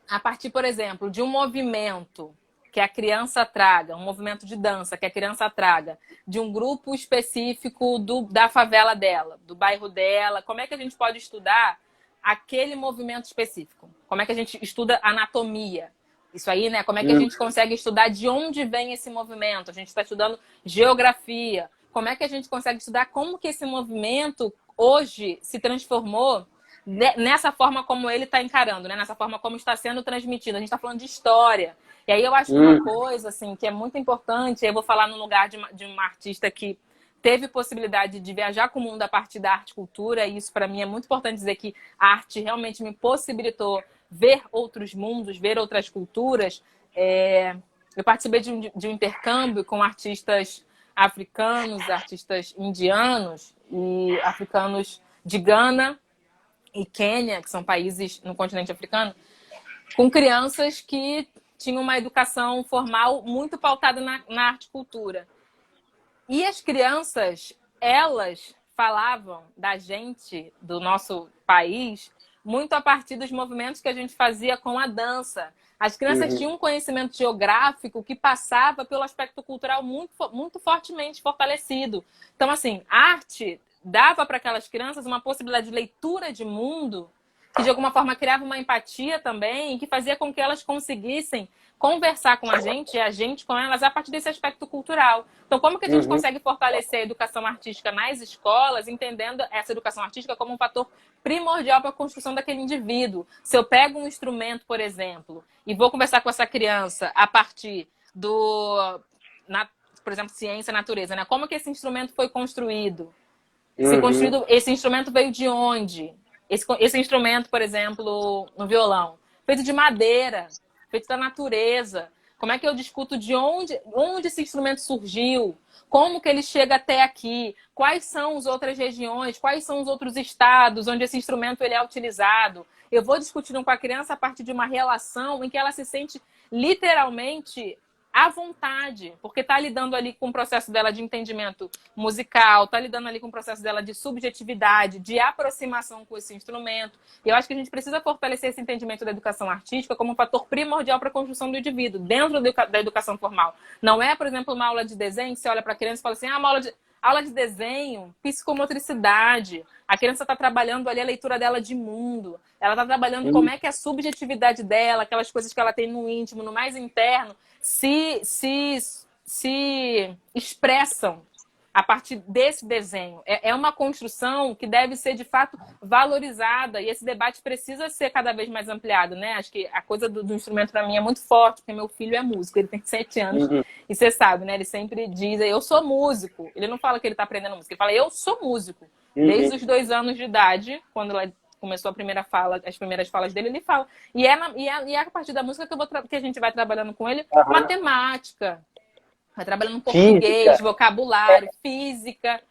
a partir, por exemplo, de um movimento que a criança traga, um movimento de dança que a criança traga, de um grupo específico da favela dela, do bairro dela, como é que a gente pode estudar aquele movimento específico? Como é que a gente estuda anatomia? Isso aí, né? Como é que a gente consegue estudar de onde vem esse movimento? A gente está estudando geografia. Como é que a gente consegue estudar como que esse movimento hoje se transformou nessa forma como ele está encarando, né? Nessa forma como está sendo transmitido. A gente está falando de história. E aí eu acho que uma coisa assim, que é muito importante, eu vou falar no lugar de uma artista que teve possibilidade de viajar com o mundo a partir da arte e cultura, e isso para mim é muito importante dizer que a arte realmente me possibilitou ver outros mundos, ver outras culturas. Eu participei de um intercâmbio com artistas africanos, artistas indianos e africanos de Gana e Quênia, que são países no continente africano, com crianças que tinham uma educação formal muito pautada na arte e cultura. E as crianças, elas falavam da gente, do nosso país, muito a partir dos movimentos que a gente fazia com a dança. As crianças tinham um conhecimento geográfico que passava pelo aspecto cultural muito fortemente fortalecido. Então, assim, arte dava para aquelas crianças uma possibilidade de leitura de mundo que, de alguma forma, criava uma empatia também, que fazia com que elas conseguissem conversar com a gente e a gente com elas a partir desse aspecto cultural. Então, como que a gente consegue fortalecer a educação artística nas escolas, entendendo essa educação artística como um fator primordial para a construção daquele indivíduo? Se eu pego um instrumento, por exemplo, e vou conversar com essa criança a partir por exemplo, ciência e natureza, né? Como que esse instrumento foi construído? Esse instrumento veio de onde? Esse instrumento, por exemplo, no violão, feito de madeira, feito da natureza. Como é que eu discuto de onde esse instrumento surgiu? Como que ele chega até aqui? Quais são as outras regiões? Quais são os outros estados onde esse instrumento ele é utilizado? Eu vou discutindo com a criança a partir de uma relação em que ela se sente literalmente à vontade, porque está lidando ali com o processo dela de entendimento musical, está lidando ali com o processo dela de subjetividade, de aproximação com esse instrumento. E eu acho que a gente precisa fortalecer esse entendimento da educação artística como um fator primordial para a construção do indivíduo, dentro da educação formal. Não é, por exemplo, uma aula de desenho que você olha para a criança e fala assim, uma aula de desenho, psicomotricidade. A criança está trabalhando ali a leitura dela de mundo. Ela está trabalhando como é que a subjetividade dela, aquelas coisas que ela tem no íntimo, no mais interno, se expressam a partir desse desenho. É uma construção que deve ser, de fato, valorizada. E esse debate precisa ser cada vez mais ampliado, né? Acho que a coisa do instrumento, para mim, é muito forte, porque meu filho é músico, ele tem 7 anos. E você sabe, né? Ele sempre diz, eu sou músico. Ele não fala que ele está aprendendo música, ele fala, eu sou músico. Desde os 2 anos de idade, quando ela começou as primeiras falas dele, ele fala. E é a partir da música que a gente vai trabalhando com ele, matemática, vai trabalhando português, física, vocabulário, física.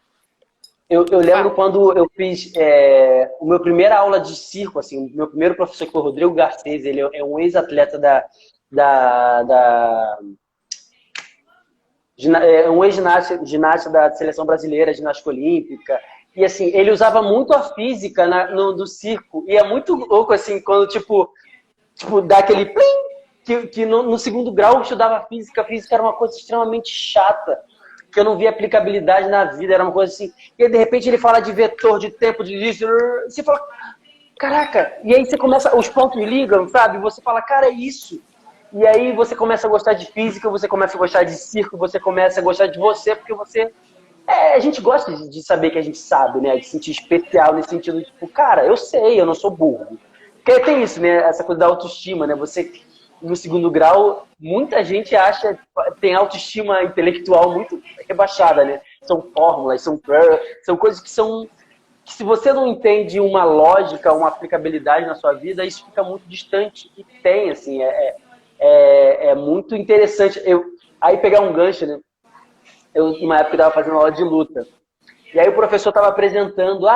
Eu lembro quando eu fiz a minha primeira aula de circo, assim, o meu primeiro professor, que foi o Rodrigo Garcês, ele é um ex-atleta um ex-ginasta da seleção brasileira, ginástica olímpica. E assim, ele usava muito a física do circo. E é muito louco, assim, quando tipo dá aquele plim, que no segundo grau eu estudava física. A física era uma coisa extremamente chata, que eu não via aplicabilidade na vida, era uma coisa assim. E aí, de repente, ele fala de vetor, de tempo, de isso. Você fala, caraca. E aí você começa, os pontos ligam, sabe? Você fala, cara, é isso. E aí você começa a gostar de física, você começa a gostar de circo, você começa a gostar de você, porque você... a gente gosta de saber que a gente sabe, né? De sentir especial nesse sentido de, tipo, cara, eu sei, eu não sou burro. Porque tem isso, né? Essa coisa da autoestima, né? Você, no segundo grau, muita gente tem autoestima intelectual muito rebaixada, né? São fórmulas, são coisas que se você não entende uma lógica, uma aplicabilidade na sua vida, isso fica muito distante. E tem, assim, é muito interessante. Aí pegar um gancho, né? Eu, numa época, estava fazendo aula de luta. E aí o professor estava apresentando,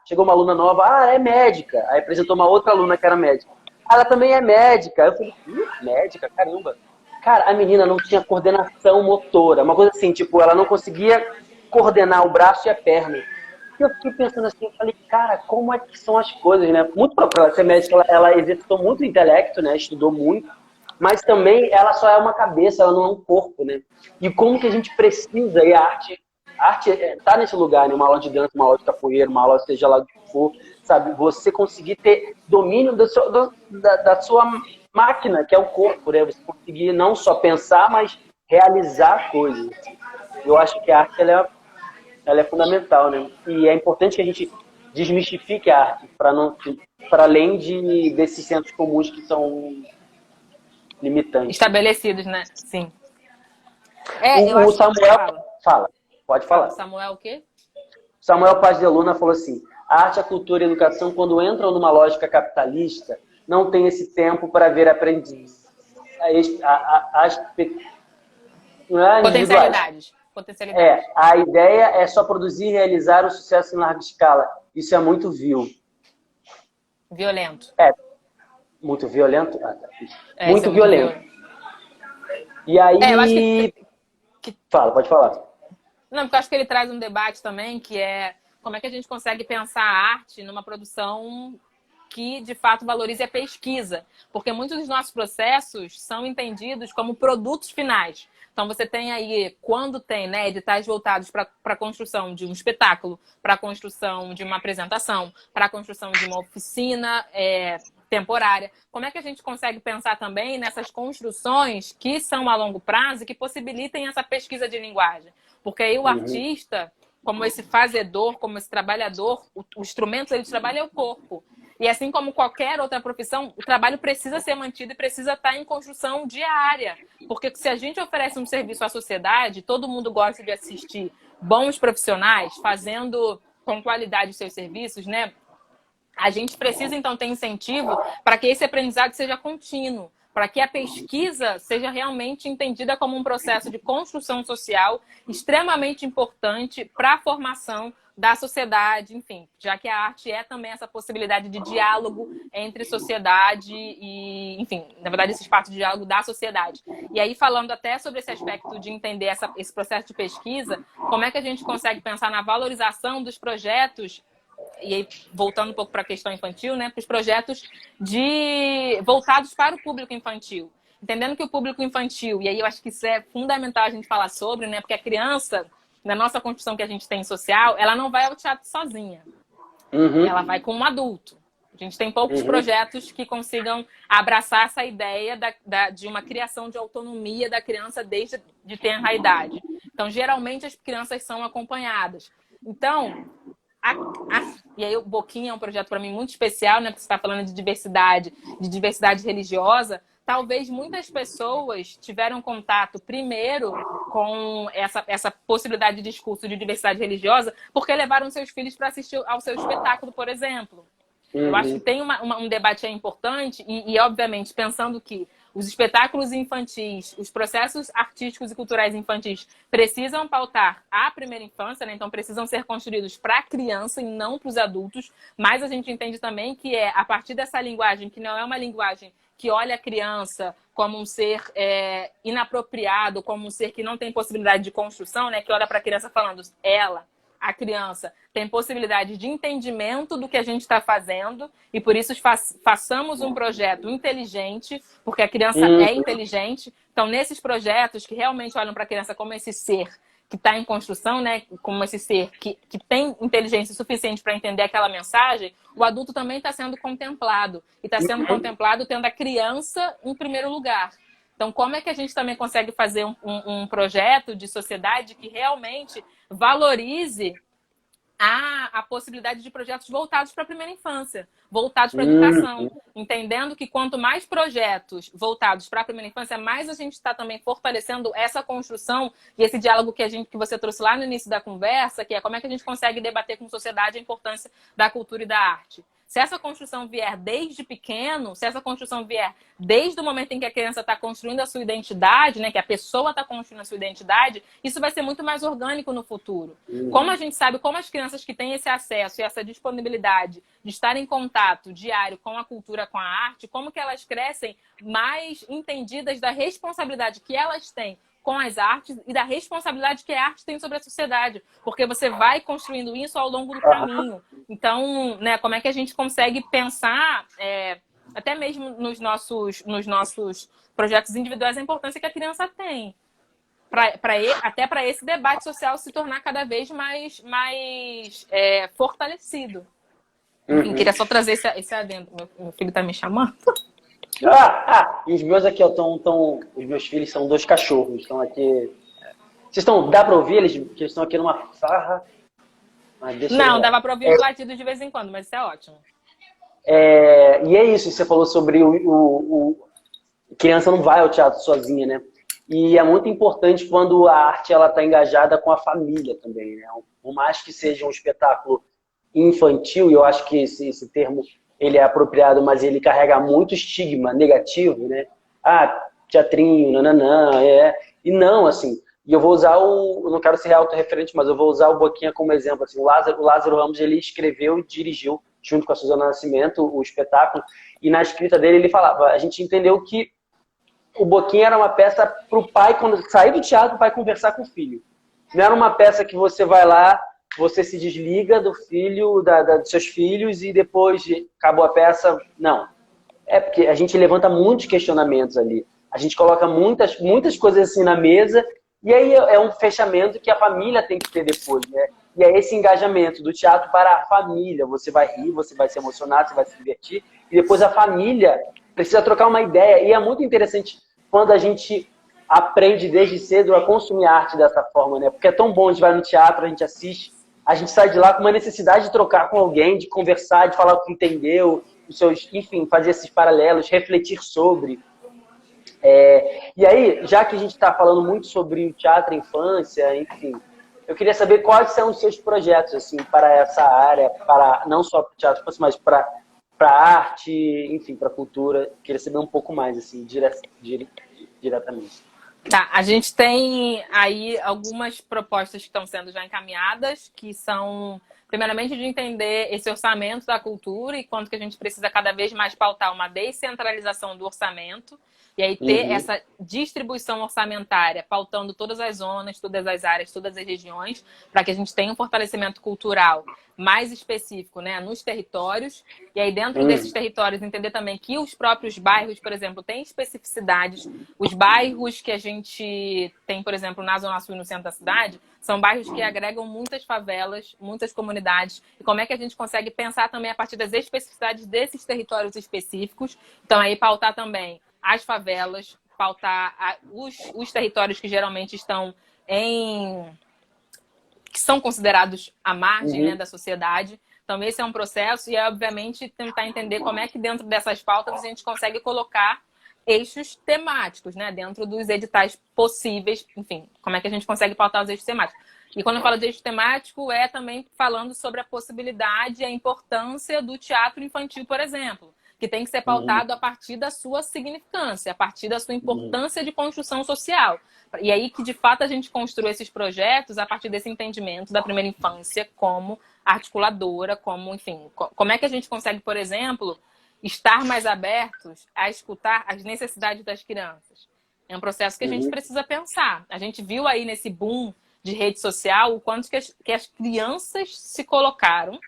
chegou uma aluna nova, é médica. Aí apresentou uma outra aluna que era médica. Ela também é médica. Eu falei, médica? Caramba. Cara, a menina não tinha coordenação motora. Uma coisa assim, tipo, ela não conseguia coordenar o braço e a perna. E eu fiquei pensando assim, eu falei, cara, como é que são as coisas, né? Muito para ela ser médica, ela exercitou muito o intelecto, né? Estudou muito. Mas também ela só é uma cabeça, ela não é um corpo, né? E como que a gente precisa, e a arte tá nesse lugar, né? Uma aula de dança, uma aula de capoeira, uma aula seja lá do que for, sabe? Você conseguir ter domínio da sua máquina, que é o corpo, né? Você conseguir não só pensar, mas realizar coisas. Eu acho que a arte, ela é fundamental, né? E é importante que a gente desmistifique a arte, para além desses sensos comuns que são limitantes. Estabelecidos, né? Sim. O Samuel fala. Pode falar. O Samuel o quê? Samuel Paz de Luna falou assim, a arte, a cultura e a educação, quando entram numa lógica capitalista, não tem esse tempo para ver aprendiz. Potencialidades. A ideia é só produzir e realizar o sucesso em larga escala. Isso é muito vil. Violento. Muito violento? Muito violento. E aí... eu acho que... Fala, pode falar. Não, porque eu acho que ele traz um debate também, que é como é que a gente consegue pensar a arte numa produção que, de fato, valorize a pesquisa. Porque muitos dos nossos processos são entendidos como produtos finais. Então, você tem aí, quando tem, né, editais voltados para a construção de um espetáculo, para a construção de uma apresentação, para a construção de uma oficina temporária. Como é que a gente consegue pensar também nessas construções que são a longo prazo e que possibilitem essa pesquisa de linguagem? Porque aí o artista, como esse fazedor, como esse trabalhador, o instrumento dele de trabalho é o corpo. E assim como qualquer outra profissão, o trabalho precisa ser mantido e precisa estar em construção diária. Porque se a gente oferece um serviço à sociedade, todo mundo gosta de assistir bons profissionais fazendo com qualidade os seus serviços, né? A gente precisa, então, ter incentivo para que esse aprendizado seja contínuo, para que a pesquisa seja realmente entendida como um processo de construção social extremamente importante para a formação da sociedade, enfim, já que a arte é também essa possibilidade de diálogo entre sociedade e, enfim, na verdade, esse espaço de diálogo da sociedade. E aí, falando até sobre esse aspecto de entender esse processo de pesquisa, como é que a gente consegue pensar na valorização dos projetos, e aí, voltando um pouco para a questão infantil, né, para os projetos voltados para o público infantil. Entendendo que o público infantil, e aí eu acho que isso é fundamental a gente falar sobre, né, porque a criança, na nossa construção que a gente tem social, ela não vai ao teatro sozinha. Ela vai com um adulto. A gente tem poucos projetos que consigam abraçar essa ideia de uma criação de autonomia da criança desde de tenra idade. Então, geralmente, as crianças são acompanhadas. Então, e aí o Boquinha é um projeto para mim muito especial, né? Porque você está falando de diversidade religiosa. Talvez muitas pessoas tiveram contato primeiro com essa possibilidade de discurso de diversidade religiosa porque levaram seus filhos para assistir ao seu espetáculo, por exemplo. Eu acho que tem um debate aí importante e, obviamente, pensando que os espetáculos infantis, os processos artísticos e culturais infantis precisam pautar a primeira infância, né? Então precisam ser construídos para a criança e não para os adultos, mas a gente entende também que é a partir dessa linguagem, que não é uma linguagem que olha a criança como um ser inapropriado, como um ser que não tem possibilidade de construção, né? Que olha para a criança falando, a criança tem possibilidade de entendimento do que a gente está fazendo e por isso façamos um projeto inteligente, porque a criança é inteligente. Então, nesses projetos que realmente olham para a criança como esse ser que está em construção, né, como esse ser que tem inteligência suficiente para entender aquela mensagem, o adulto também está sendo contemplado. E está sendo contemplado tendo a criança em primeiro lugar. Então, como é que a gente também consegue fazer um projeto de sociedade que realmente valorize a possibilidade de projetos voltados para a primeira infância, voltados para a educação, entendendo que quanto mais projetos voltados para a primeira infância, mais a gente está também fortalecendo essa construção e esse diálogo que você trouxe lá no início da conversa, que é como é que a gente consegue debater com a sociedade a importância da cultura e da arte. Se essa construção vier desde pequeno, se essa construção vier desde o momento em que a criança está construindo a sua identidade, né, que a pessoa está construindo a sua identidade, isso vai ser muito mais orgânico no futuro. Como a gente sabe, como as crianças que têm esse acesso e essa disponibilidade de estar em contato diário com a cultura, com a arte, como que elas crescem mais entendidas da responsabilidade que elas têm com as artes e da responsabilidade que a arte tem sobre a sociedade, porque você vai construindo isso ao longo do caminho. Então, né, como é que a gente consegue pensar, até mesmo nos nossos projetos individuais, a importância que a criança tem, até para esse debate social se tornar cada vez mais fortalecido. Enfim, queria só trazer esse adendo. Meu filho está me chamando. E os meus aqui, ó, os meus filhos são 2 cachorros, estão aqui. Dá pra ouvir eles? Porque eles estão aqui numa farra. Não, dava pra ouvir os latidos de vez em quando, mas isso é ótimo. E é isso, você falou sobre criança não vai ao teatro sozinha, né? E é muito importante quando a arte ela tá engajada com a família também, né? Por mais que seja um espetáculo infantil, e eu acho que esse termo ele é apropriado, mas ele carrega muito estigma negativo, né? Teatrinho, nananã, E não, assim, e eu vou usar eu não quero ser autorreferente, mas eu vou usar o Boquinha como exemplo, assim, o Lázaro Ramos, ele escreveu e dirigiu, junto com a Suzana Nascimento, o espetáculo, e na escrita dele ele falava, a gente entendeu que o Boquinha era uma peça para o pai, quando sair do teatro, o pai conversar com o filho. Não era uma peça que você vai lá você se desliga do filho, dos seus filhos e depois acabou a peça. Não. É porque a gente levanta muitos questionamentos ali. A gente coloca muitas coisas assim na mesa e aí é um fechamento que a família tem que ter depois, né? E é esse engajamento do teatro para a família. Você vai rir, você vai se emocionar, você vai se divertir. E depois a família precisa trocar uma ideia. E é muito interessante quando a gente aprende desde cedo a consumir arte dessa forma, né? Porque é tão bom, a gente vai no teatro, a gente assiste, a gente sai de lá com uma necessidade de trocar com alguém, de conversar, de falar o que entendeu, os seus, enfim, fazer esses paralelos, refletir sobre. E aí, já que a gente está falando muito sobre o teatro, a infância, enfim, eu queria saber quais são os seus projetos assim para essa área, para não só para o teatro, mas para arte, enfim, para a cultura. Queria saber um pouco mais assim, diretamente. Tá, a gente tem aí algumas propostas que estão sendo já encaminhadas, que são, primeiramente, de entender esse orçamento da cultura e quanto que a gente precisa cada vez mais pautar uma descentralização do orçamento, e aí ter essa distribuição orçamentária, pautando todas as zonas, todas as áreas, todas as regiões, para que a gente tenha um fortalecimento cultural mais específico, né, nos territórios. E aí dentro desses territórios entender também que os próprios bairros, por exemplo, têm especificidades. Os bairros que a gente tem, por exemplo, na Zona Sul e no centro da cidade, são bairros que agregam muitas favelas, muitas comunidades. E como é que a gente consegue pensar também a partir das especificidades desses territórios específicos. Então aí pautar também as favelas, pautar os territórios que geralmente estão que são considerados à margem, né, da sociedade. Então, esse é um processo e é, obviamente, tentar entender como é que dentro dessas pautas a gente consegue colocar eixos temáticos, né, dentro dos editais possíveis. Enfim, como é que a gente consegue pautar os eixos temáticos. E quando eu falo de eixo temático, é também falando sobre a possibilidade e a importância do teatro infantil, por exemplo, que tem que ser pautado a partir da sua significância, a partir da sua importância de construção social. E aí que, de fato, a gente construa esses projetos a partir desse entendimento da primeira infância como articuladora, como, enfim, como é que a gente consegue, por exemplo, estar mais abertos a escutar as necessidades das crianças. É um processo que a gente precisa pensar. A gente viu aí nesse boom de rede social o quanto que as crianças se colocaram,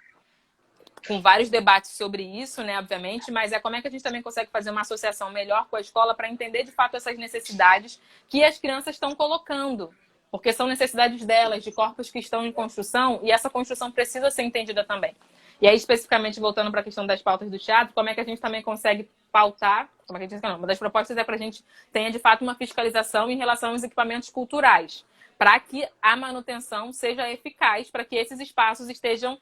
com vários debates sobre isso, né, obviamente, mas como é que a gente também consegue fazer uma associação melhor com a escola para entender, de fato, essas necessidades que as crianças estão colocando. Porque são necessidades delas, de corpos que estão em construção, e essa construção precisa ser entendida também. E aí, especificamente, voltando para a questão das pautas do teatro, como é que a gente também consegue pautar, como é que a gente, uma das propostas é para a gente tenha, de fato, uma fiscalização em relação aos equipamentos culturais, para que a manutenção seja eficaz, para que esses espaços estejam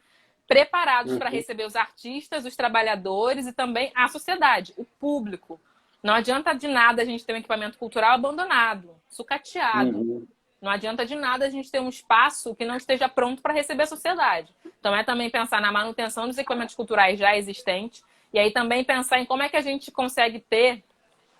preparados para receber os artistas, os trabalhadores e também a sociedade, o público. Não adianta de nada a gente ter um equipamento cultural abandonado, sucateado. Não adianta de nada a gente ter um espaço que não esteja pronto para receber a sociedade. Então é também pensar na manutenção dos equipamentos culturais já existentes e aí também pensar em como é que a gente consegue ter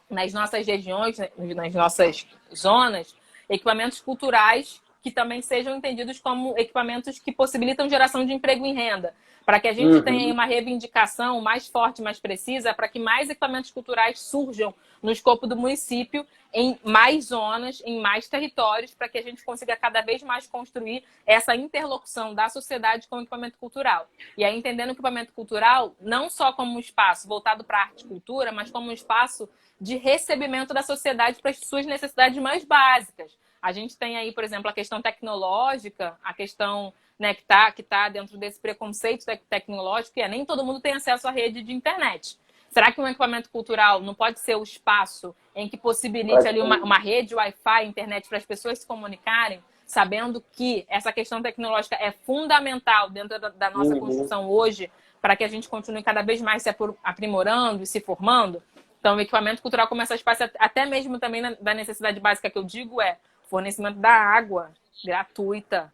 nas nossas regiões, nas nossas zonas, equipamentos culturais que também sejam entendidos como equipamentos que possibilitam geração de emprego e renda, para que a gente tenha uma reivindicação mais forte, mais precisa, para que mais equipamentos culturais surjam no escopo do município, em mais zonas, em mais territórios, para que a gente consiga cada vez mais construir essa interlocução da sociedade com o equipamento cultural. E aí entendendo o equipamento cultural não só como um espaço voltado para a arte e cultura, mas como um espaço de recebimento da sociedade para as suas necessidades mais básicas. A gente tem aí, por exemplo, a questão tecnológica, a questão, né, que tá dentro desse preconceito tecnológico, que nem todo mundo tem acesso à rede de internet. Será que um equipamento cultural não pode ser o espaço em que possibilite ali uma rede Wi-Fi, internet, para as pessoas se comunicarem, sabendo que essa questão tecnológica é fundamental dentro da nossa construção hoje, para que a gente continue cada vez mais se aprimorando e se formando? Então, o equipamento cultural começa a espaço até mesmo também da necessidade básica que eu digo fornecimento da água gratuita,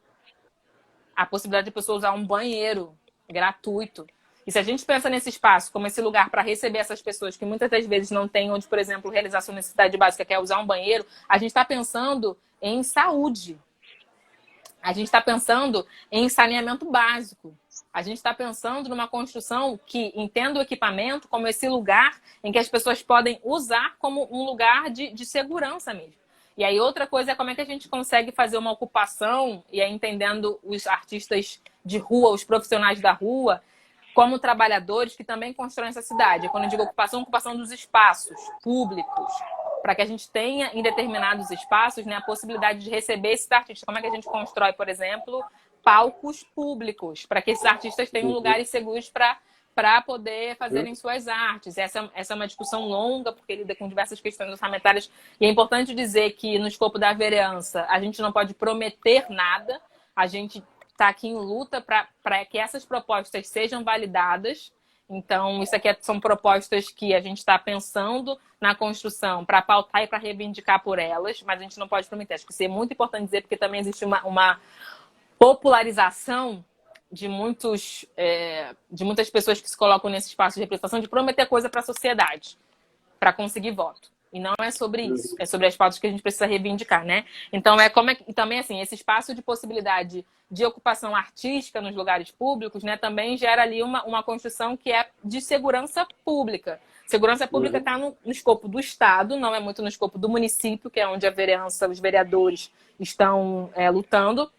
a possibilidade de a pessoa usar um banheiro gratuito. E se a gente pensa nesse espaço como esse lugar para receber essas pessoas que muitas das vezes não têm onde, por exemplo, realizar sua necessidade básica, que é usar um banheiro, a gente está pensando em saúde. A gente está pensando em saneamento básico. A gente está pensando numa construção que entenda o equipamento como esse lugar em que as pessoas podem usar como um lugar de segurança mesmo. E aí outra coisa é como é que a gente consegue fazer uma ocupação, e aí entendendo os artistas de rua, os profissionais da rua, como trabalhadores que também constroem essa cidade. Quando eu digo ocupação, ocupação dos espaços públicos, para que a gente tenha em determinados espaços, né, a possibilidade de receber esses artistas. Como é que a gente constrói, por exemplo, palcos públicos, para que esses artistas tenham lugares seguros para poder fazerem suas artes. Essa é uma discussão longa, porque lida com diversas questões orçamentárias. E é importante dizer que, no escopo da vereança, a gente não pode prometer nada. A gente está aqui em luta para que essas propostas sejam validadas. Então, isso aqui são propostas que a gente está pensando na construção para pautar e para reivindicar por elas, mas a gente não pode prometer. Acho que isso é muito importante dizer, porque também existe uma popularização de muitas pessoas que se colocam nesse espaço de representação de prometer coisa para a sociedade, para conseguir voto. E não é sobre isso, é sobre as pautas que a gente precisa reivindicar, né? Então, e também, assim, esse espaço de possibilidade de ocupação artística nos lugares públicos, né, também gera ali uma construção que é de segurança pública. Segurança pública está no escopo do Estado, não é muito no escopo do município, que é onde a vereança, os vereadores estão lutando.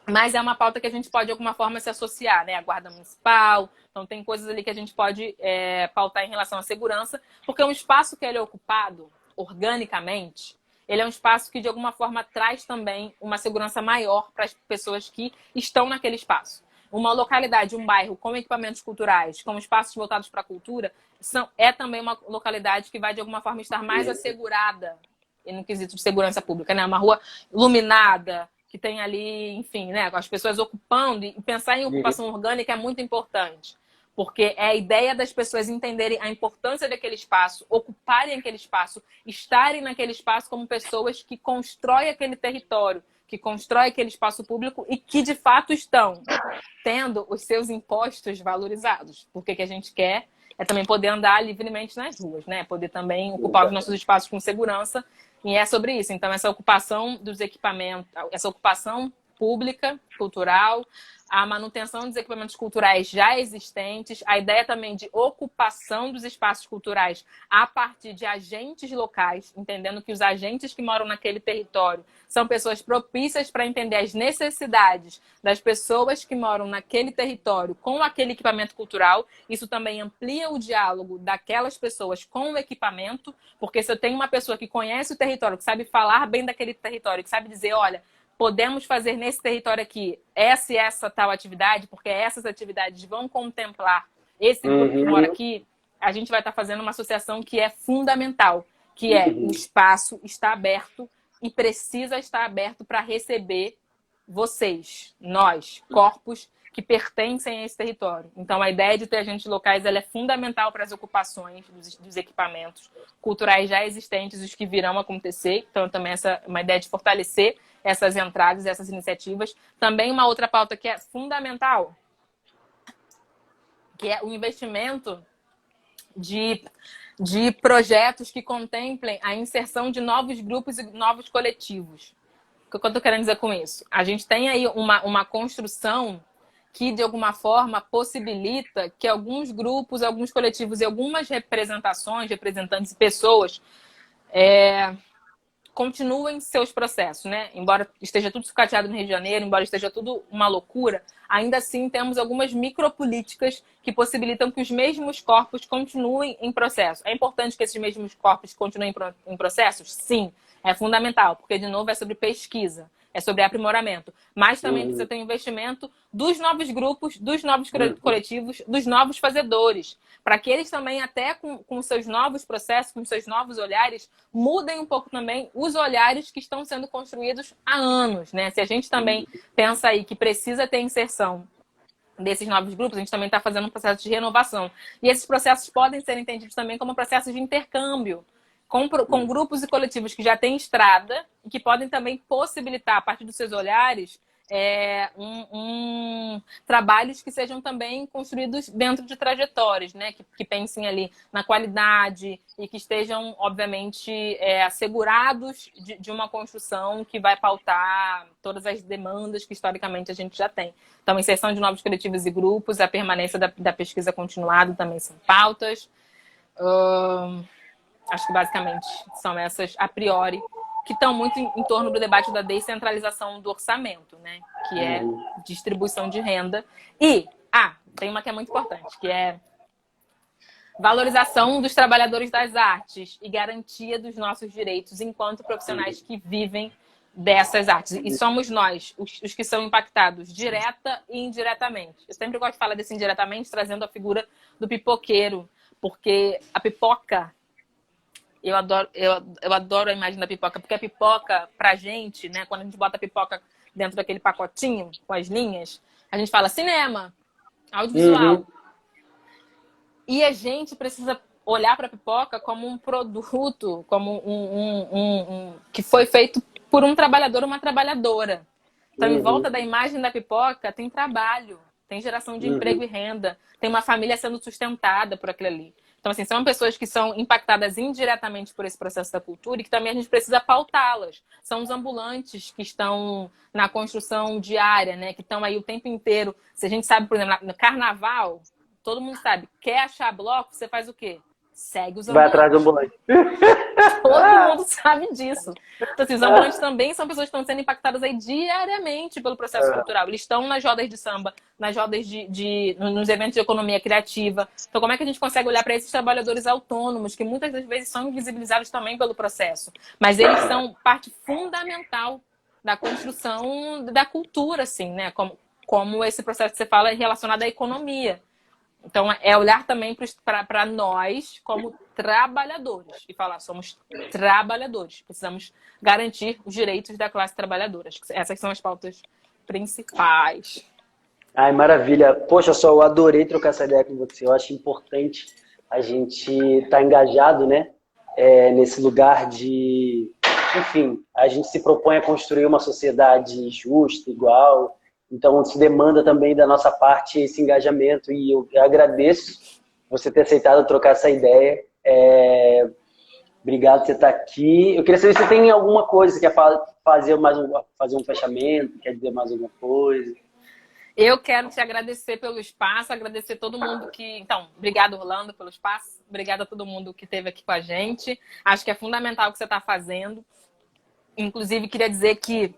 Mas é uma pauta que a gente pode, de alguma forma, se associar, né? A Guarda Municipal. Então, tem coisas ali que a gente pode pautar em relação à segurança, porque um espaço que ele é ocupado organicamente, ele é um espaço que, de alguma forma, traz também uma segurança maior para as pessoas que estão naquele espaço. Uma localidade, um bairro com equipamentos culturais, com espaços voltados para a cultura, é também uma localidade que vai, de alguma forma, estar mais assegurada no quesito de segurança pública, né? Uma rua iluminada, que tem ali, enfim, né, as pessoas ocupando, e pensar em ocupação orgânica é muito importante, porque é a ideia das pessoas entenderem a importância daquele espaço, ocuparem aquele espaço, estarem naquele espaço como pessoas que constroem aquele território, que constroem aquele espaço público e que, de fato, estão tendo os seus impostos valorizados. Porque o que a gente quer é também poder andar livremente nas ruas, né? Poder também ocupar os nossos espaços com segurança. E é sobre isso. Então, essa ocupação dos equipamentos, essa ocupação pública, cultural, a manutenção dos equipamentos culturais já existentes, a ideia também de ocupação dos espaços culturais a partir de agentes locais, entendendo que os agentes que moram naquele território são pessoas propícias para entender as necessidades das pessoas que moram naquele território com aquele equipamento cultural. Isso também amplia o diálogo daquelas pessoas com o equipamento, porque se eu tenho uma pessoa que conhece o território, que sabe falar bem daquele território, que sabe dizer, olha, podemos fazer nesse território aqui essa e essa tal atividade, porque essas atividades vão contemplar esse grupo que mora aqui, a gente vai estar fazendo uma associação que é fundamental, que é o espaço está aberto e precisa estar aberto para receber vocês, nós, corpos que pertencem a esse território. Então, a ideia de ter agentes locais ela é fundamental para as ocupações dos equipamentos culturais já existentes, os que virão acontecer. Então, também essa é uma ideia de fortalecer essas entradas, essas iniciativas. Também uma outra pauta que é fundamental, que é o investimento de projetos que contemplem a inserção de novos grupos e novos coletivos. O que eu estou querendo dizer com isso? A gente tem aí uma construção que, de alguma forma, possibilita que alguns grupos, alguns coletivos e algumas representações, representantes e pessoas continuem seus processos, né? Embora esteja tudo sucateado no Rio de Janeiro, embora esteja tudo uma loucura, ainda assim temos algumas micropolíticas que possibilitam que os mesmos corpos continuem em processo. É importante que esses mesmos corpos continuem em processos? Sim, é fundamental, porque, de novo, é sobre pesquisa, é sobre aprimoramento. Mas também precisa ter um investimento dos novos grupos, dos novos coletivos, dos novos fazedores, para que eles também, até com seus novos processos, com seus novos olhares, mudem um pouco também os olhares que estão sendo construídos há anos, né? Se a gente também pensa aí que precisa ter inserção desses novos grupos, a gente também está fazendo um processo de renovação. E esses processos podem ser entendidos também como processos de intercâmbio, com grupos e coletivos que já têm estrada e que podem também possibilitar, a partir dos seus olhares, trabalhos que sejam também construídos dentro de trajetórias, né? Que pensem ali na qualidade e que estejam, obviamente, assegurados de uma construção que vai pautar todas as demandas que, historicamente, a gente já tem. Então, a inserção de novos coletivos e grupos, a permanência da pesquisa continuada também são pautas. Acho que, basicamente, são essas, a priori, que estão muito em torno do debate da descentralização do orçamento, né? Que é distribuição de renda. E, tem uma que é muito importante, que é valorização dos trabalhadores das artes e garantia dos nossos direitos enquanto profissionais que vivem dessas artes. E somos nós, os que são impactados direta e indiretamente. Eu sempre gosto de falar desse indiretamente, trazendo a figura do pipoqueiro, porque a pipoca... Eu adoro a imagem da pipoca, porque a pipoca, pra gente, né, quando a gente bota a pipoca dentro daquele pacotinho com as linhas, a gente fala cinema, audiovisual. E a gente precisa olhar para a pipoca como um produto, como que foi feito por um trabalhador ou uma trabalhadora. Então, em volta da imagem da pipoca, tem trabalho, tem geração de emprego e renda, tem uma família sendo sustentada por aquilo ali. Então, assim, são pessoas que são impactadas indiretamente por esse processo da cultura e que também a gente precisa pautá-las. São os ambulantes que estão na construção diária, né? Que estão aí o tempo inteiro. Se a gente sabe, por exemplo, no carnaval, todo mundo sabe, quer achar bloco, você faz o quê? Segue os ambulantes. Vai atrás do ambulante. Todo mundo sabe disso. Então, assim, os ambulantes também são pessoas que estão sendo impactadas aí diariamente pelo processo cultural. Eles estão nas rodas de samba, nas rodas nos eventos de economia criativa. Então, como é que a gente consegue olhar para esses trabalhadores autônomos, que muitas das vezes são invisibilizados também pelo processo? Mas eles são parte fundamental da construção da cultura, assim, né? Como esse processo que você fala é relacionado à economia. Então, é olhar também para nós como trabalhadores e falar, somos trabalhadores, precisamos garantir os direitos da classe trabalhadora. Essas são as pautas principais. Ai, maravilha. Poxa, só eu adorei trocar essa ideia com você. Eu acho importante a gente estar engajado, né? Nesse lugar de... Enfim, a gente se propõe a construir uma sociedade justa, igual... Então, se demanda também da nossa parte esse engajamento e eu agradeço você ter aceitado trocar essa ideia. Obrigado por você estar aqui. Eu queria saber se você tem alguma coisa, você quer fazer um fechamento, quer dizer mais alguma coisa. Eu quero te agradecer pelo espaço, agradecer todo mundo que... Então, obrigado, Orlando, pelo espaço. Obrigada a todo mundo que esteve aqui com a gente. Acho que é fundamental o que você está fazendo. Inclusive, queria dizer que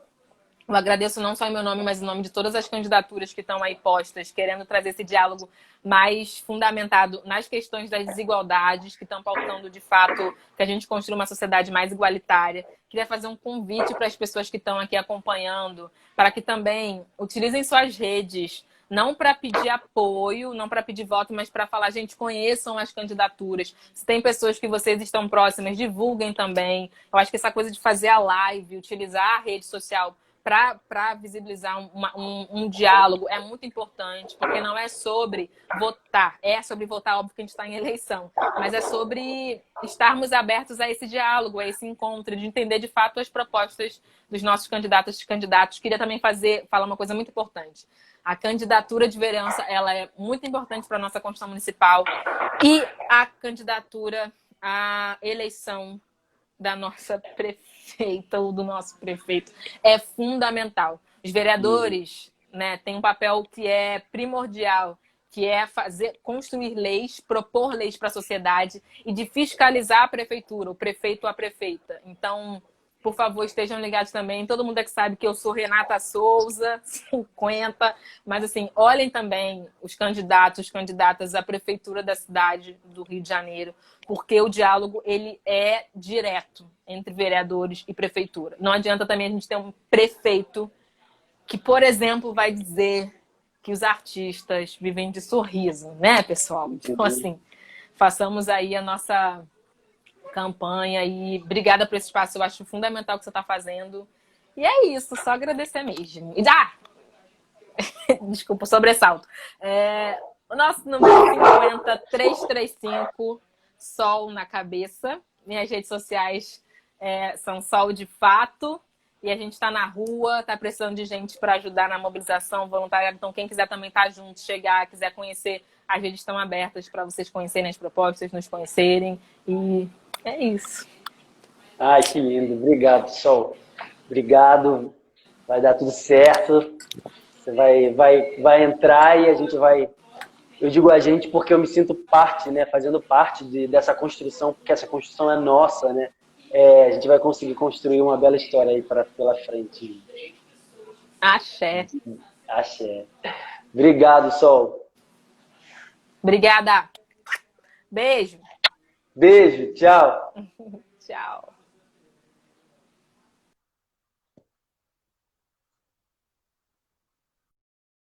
eu agradeço não só em meu nome, mas em nome de todas as candidaturas que estão aí postas, querendo trazer esse diálogo mais fundamentado nas questões das desigualdades, que estão pautando, de fato, que a gente construa uma sociedade mais igualitária. Queria fazer um convite para as pessoas que estão aqui acompanhando, para que também utilizem suas redes, não para pedir apoio, não para pedir voto, mas para falar, gente, conheçam as candidaturas. Se tem pessoas que vocês estão próximas, divulguem também. Eu acho que essa coisa de fazer a live, utilizar a rede social para visibilizar um diálogo é muito importante, porque não é sobre votar, é sobre votar, óbvio que a gente está em eleição, mas é sobre estarmos abertos a esse diálogo, a esse encontro, de entender de fato as propostas dos nossos candidatos e candidatos. Queria também falar uma coisa muito importante. A candidatura de vereança, ela é muito importante para a nossa Constituição Municipal e a candidatura, a eleição da nossa prefeita ou do nosso prefeito é fundamental. Os vereadores, né, têm um papel que é primordial, que é construir leis, propor leis para a sociedade e de fiscalizar a prefeitura, o prefeito ou a prefeita. Então, por favor, estejam ligados também. Todo mundo é que sabe que eu sou Renata Souza, 50. Mas, assim, olhem também os candidatos, candidatas à prefeitura da cidade do Rio de Janeiro, porque o diálogo, ele é direto entre vereadores e prefeitura. Não adianta também a gente ter um prefeito que, por exemplo, vai dizer que os artistas vivem de sorriso, né, pessoal? Então, assim, façamos aí a nossa campanha e obrigada por esse espaço, eu acho fundamental o que você está fazendo. E é isso, só agradecer mesmo. E desculpa o sobressalto. O nosso número 50335, Sol na Cabeça. Minhas redes sociais são Sol de Fato. E a gente está na rua, está precisando de gente para ajudar na mobilização voluntária. Então, quem quiser também estar junto, chegar, quiser conhecer, as redes estão abertas para vocês conhecerem as propostas, nos conhecerem. E é isso. Ai, que lindo. Obrigado, Sol. Obrigado. Vai dar tudo certo. Você vai entrar e a gente vai... Eu digo a gente porque eu me sinto parte, né? Fazendo parte dessa construção, porque essa construção é nossa, né? a gente vai conseguir construir uma bela história aí pela frente. Axé. Axé. Obrigado, Sol. Obrigada. Beijo. Beijo, tchau. Tchau.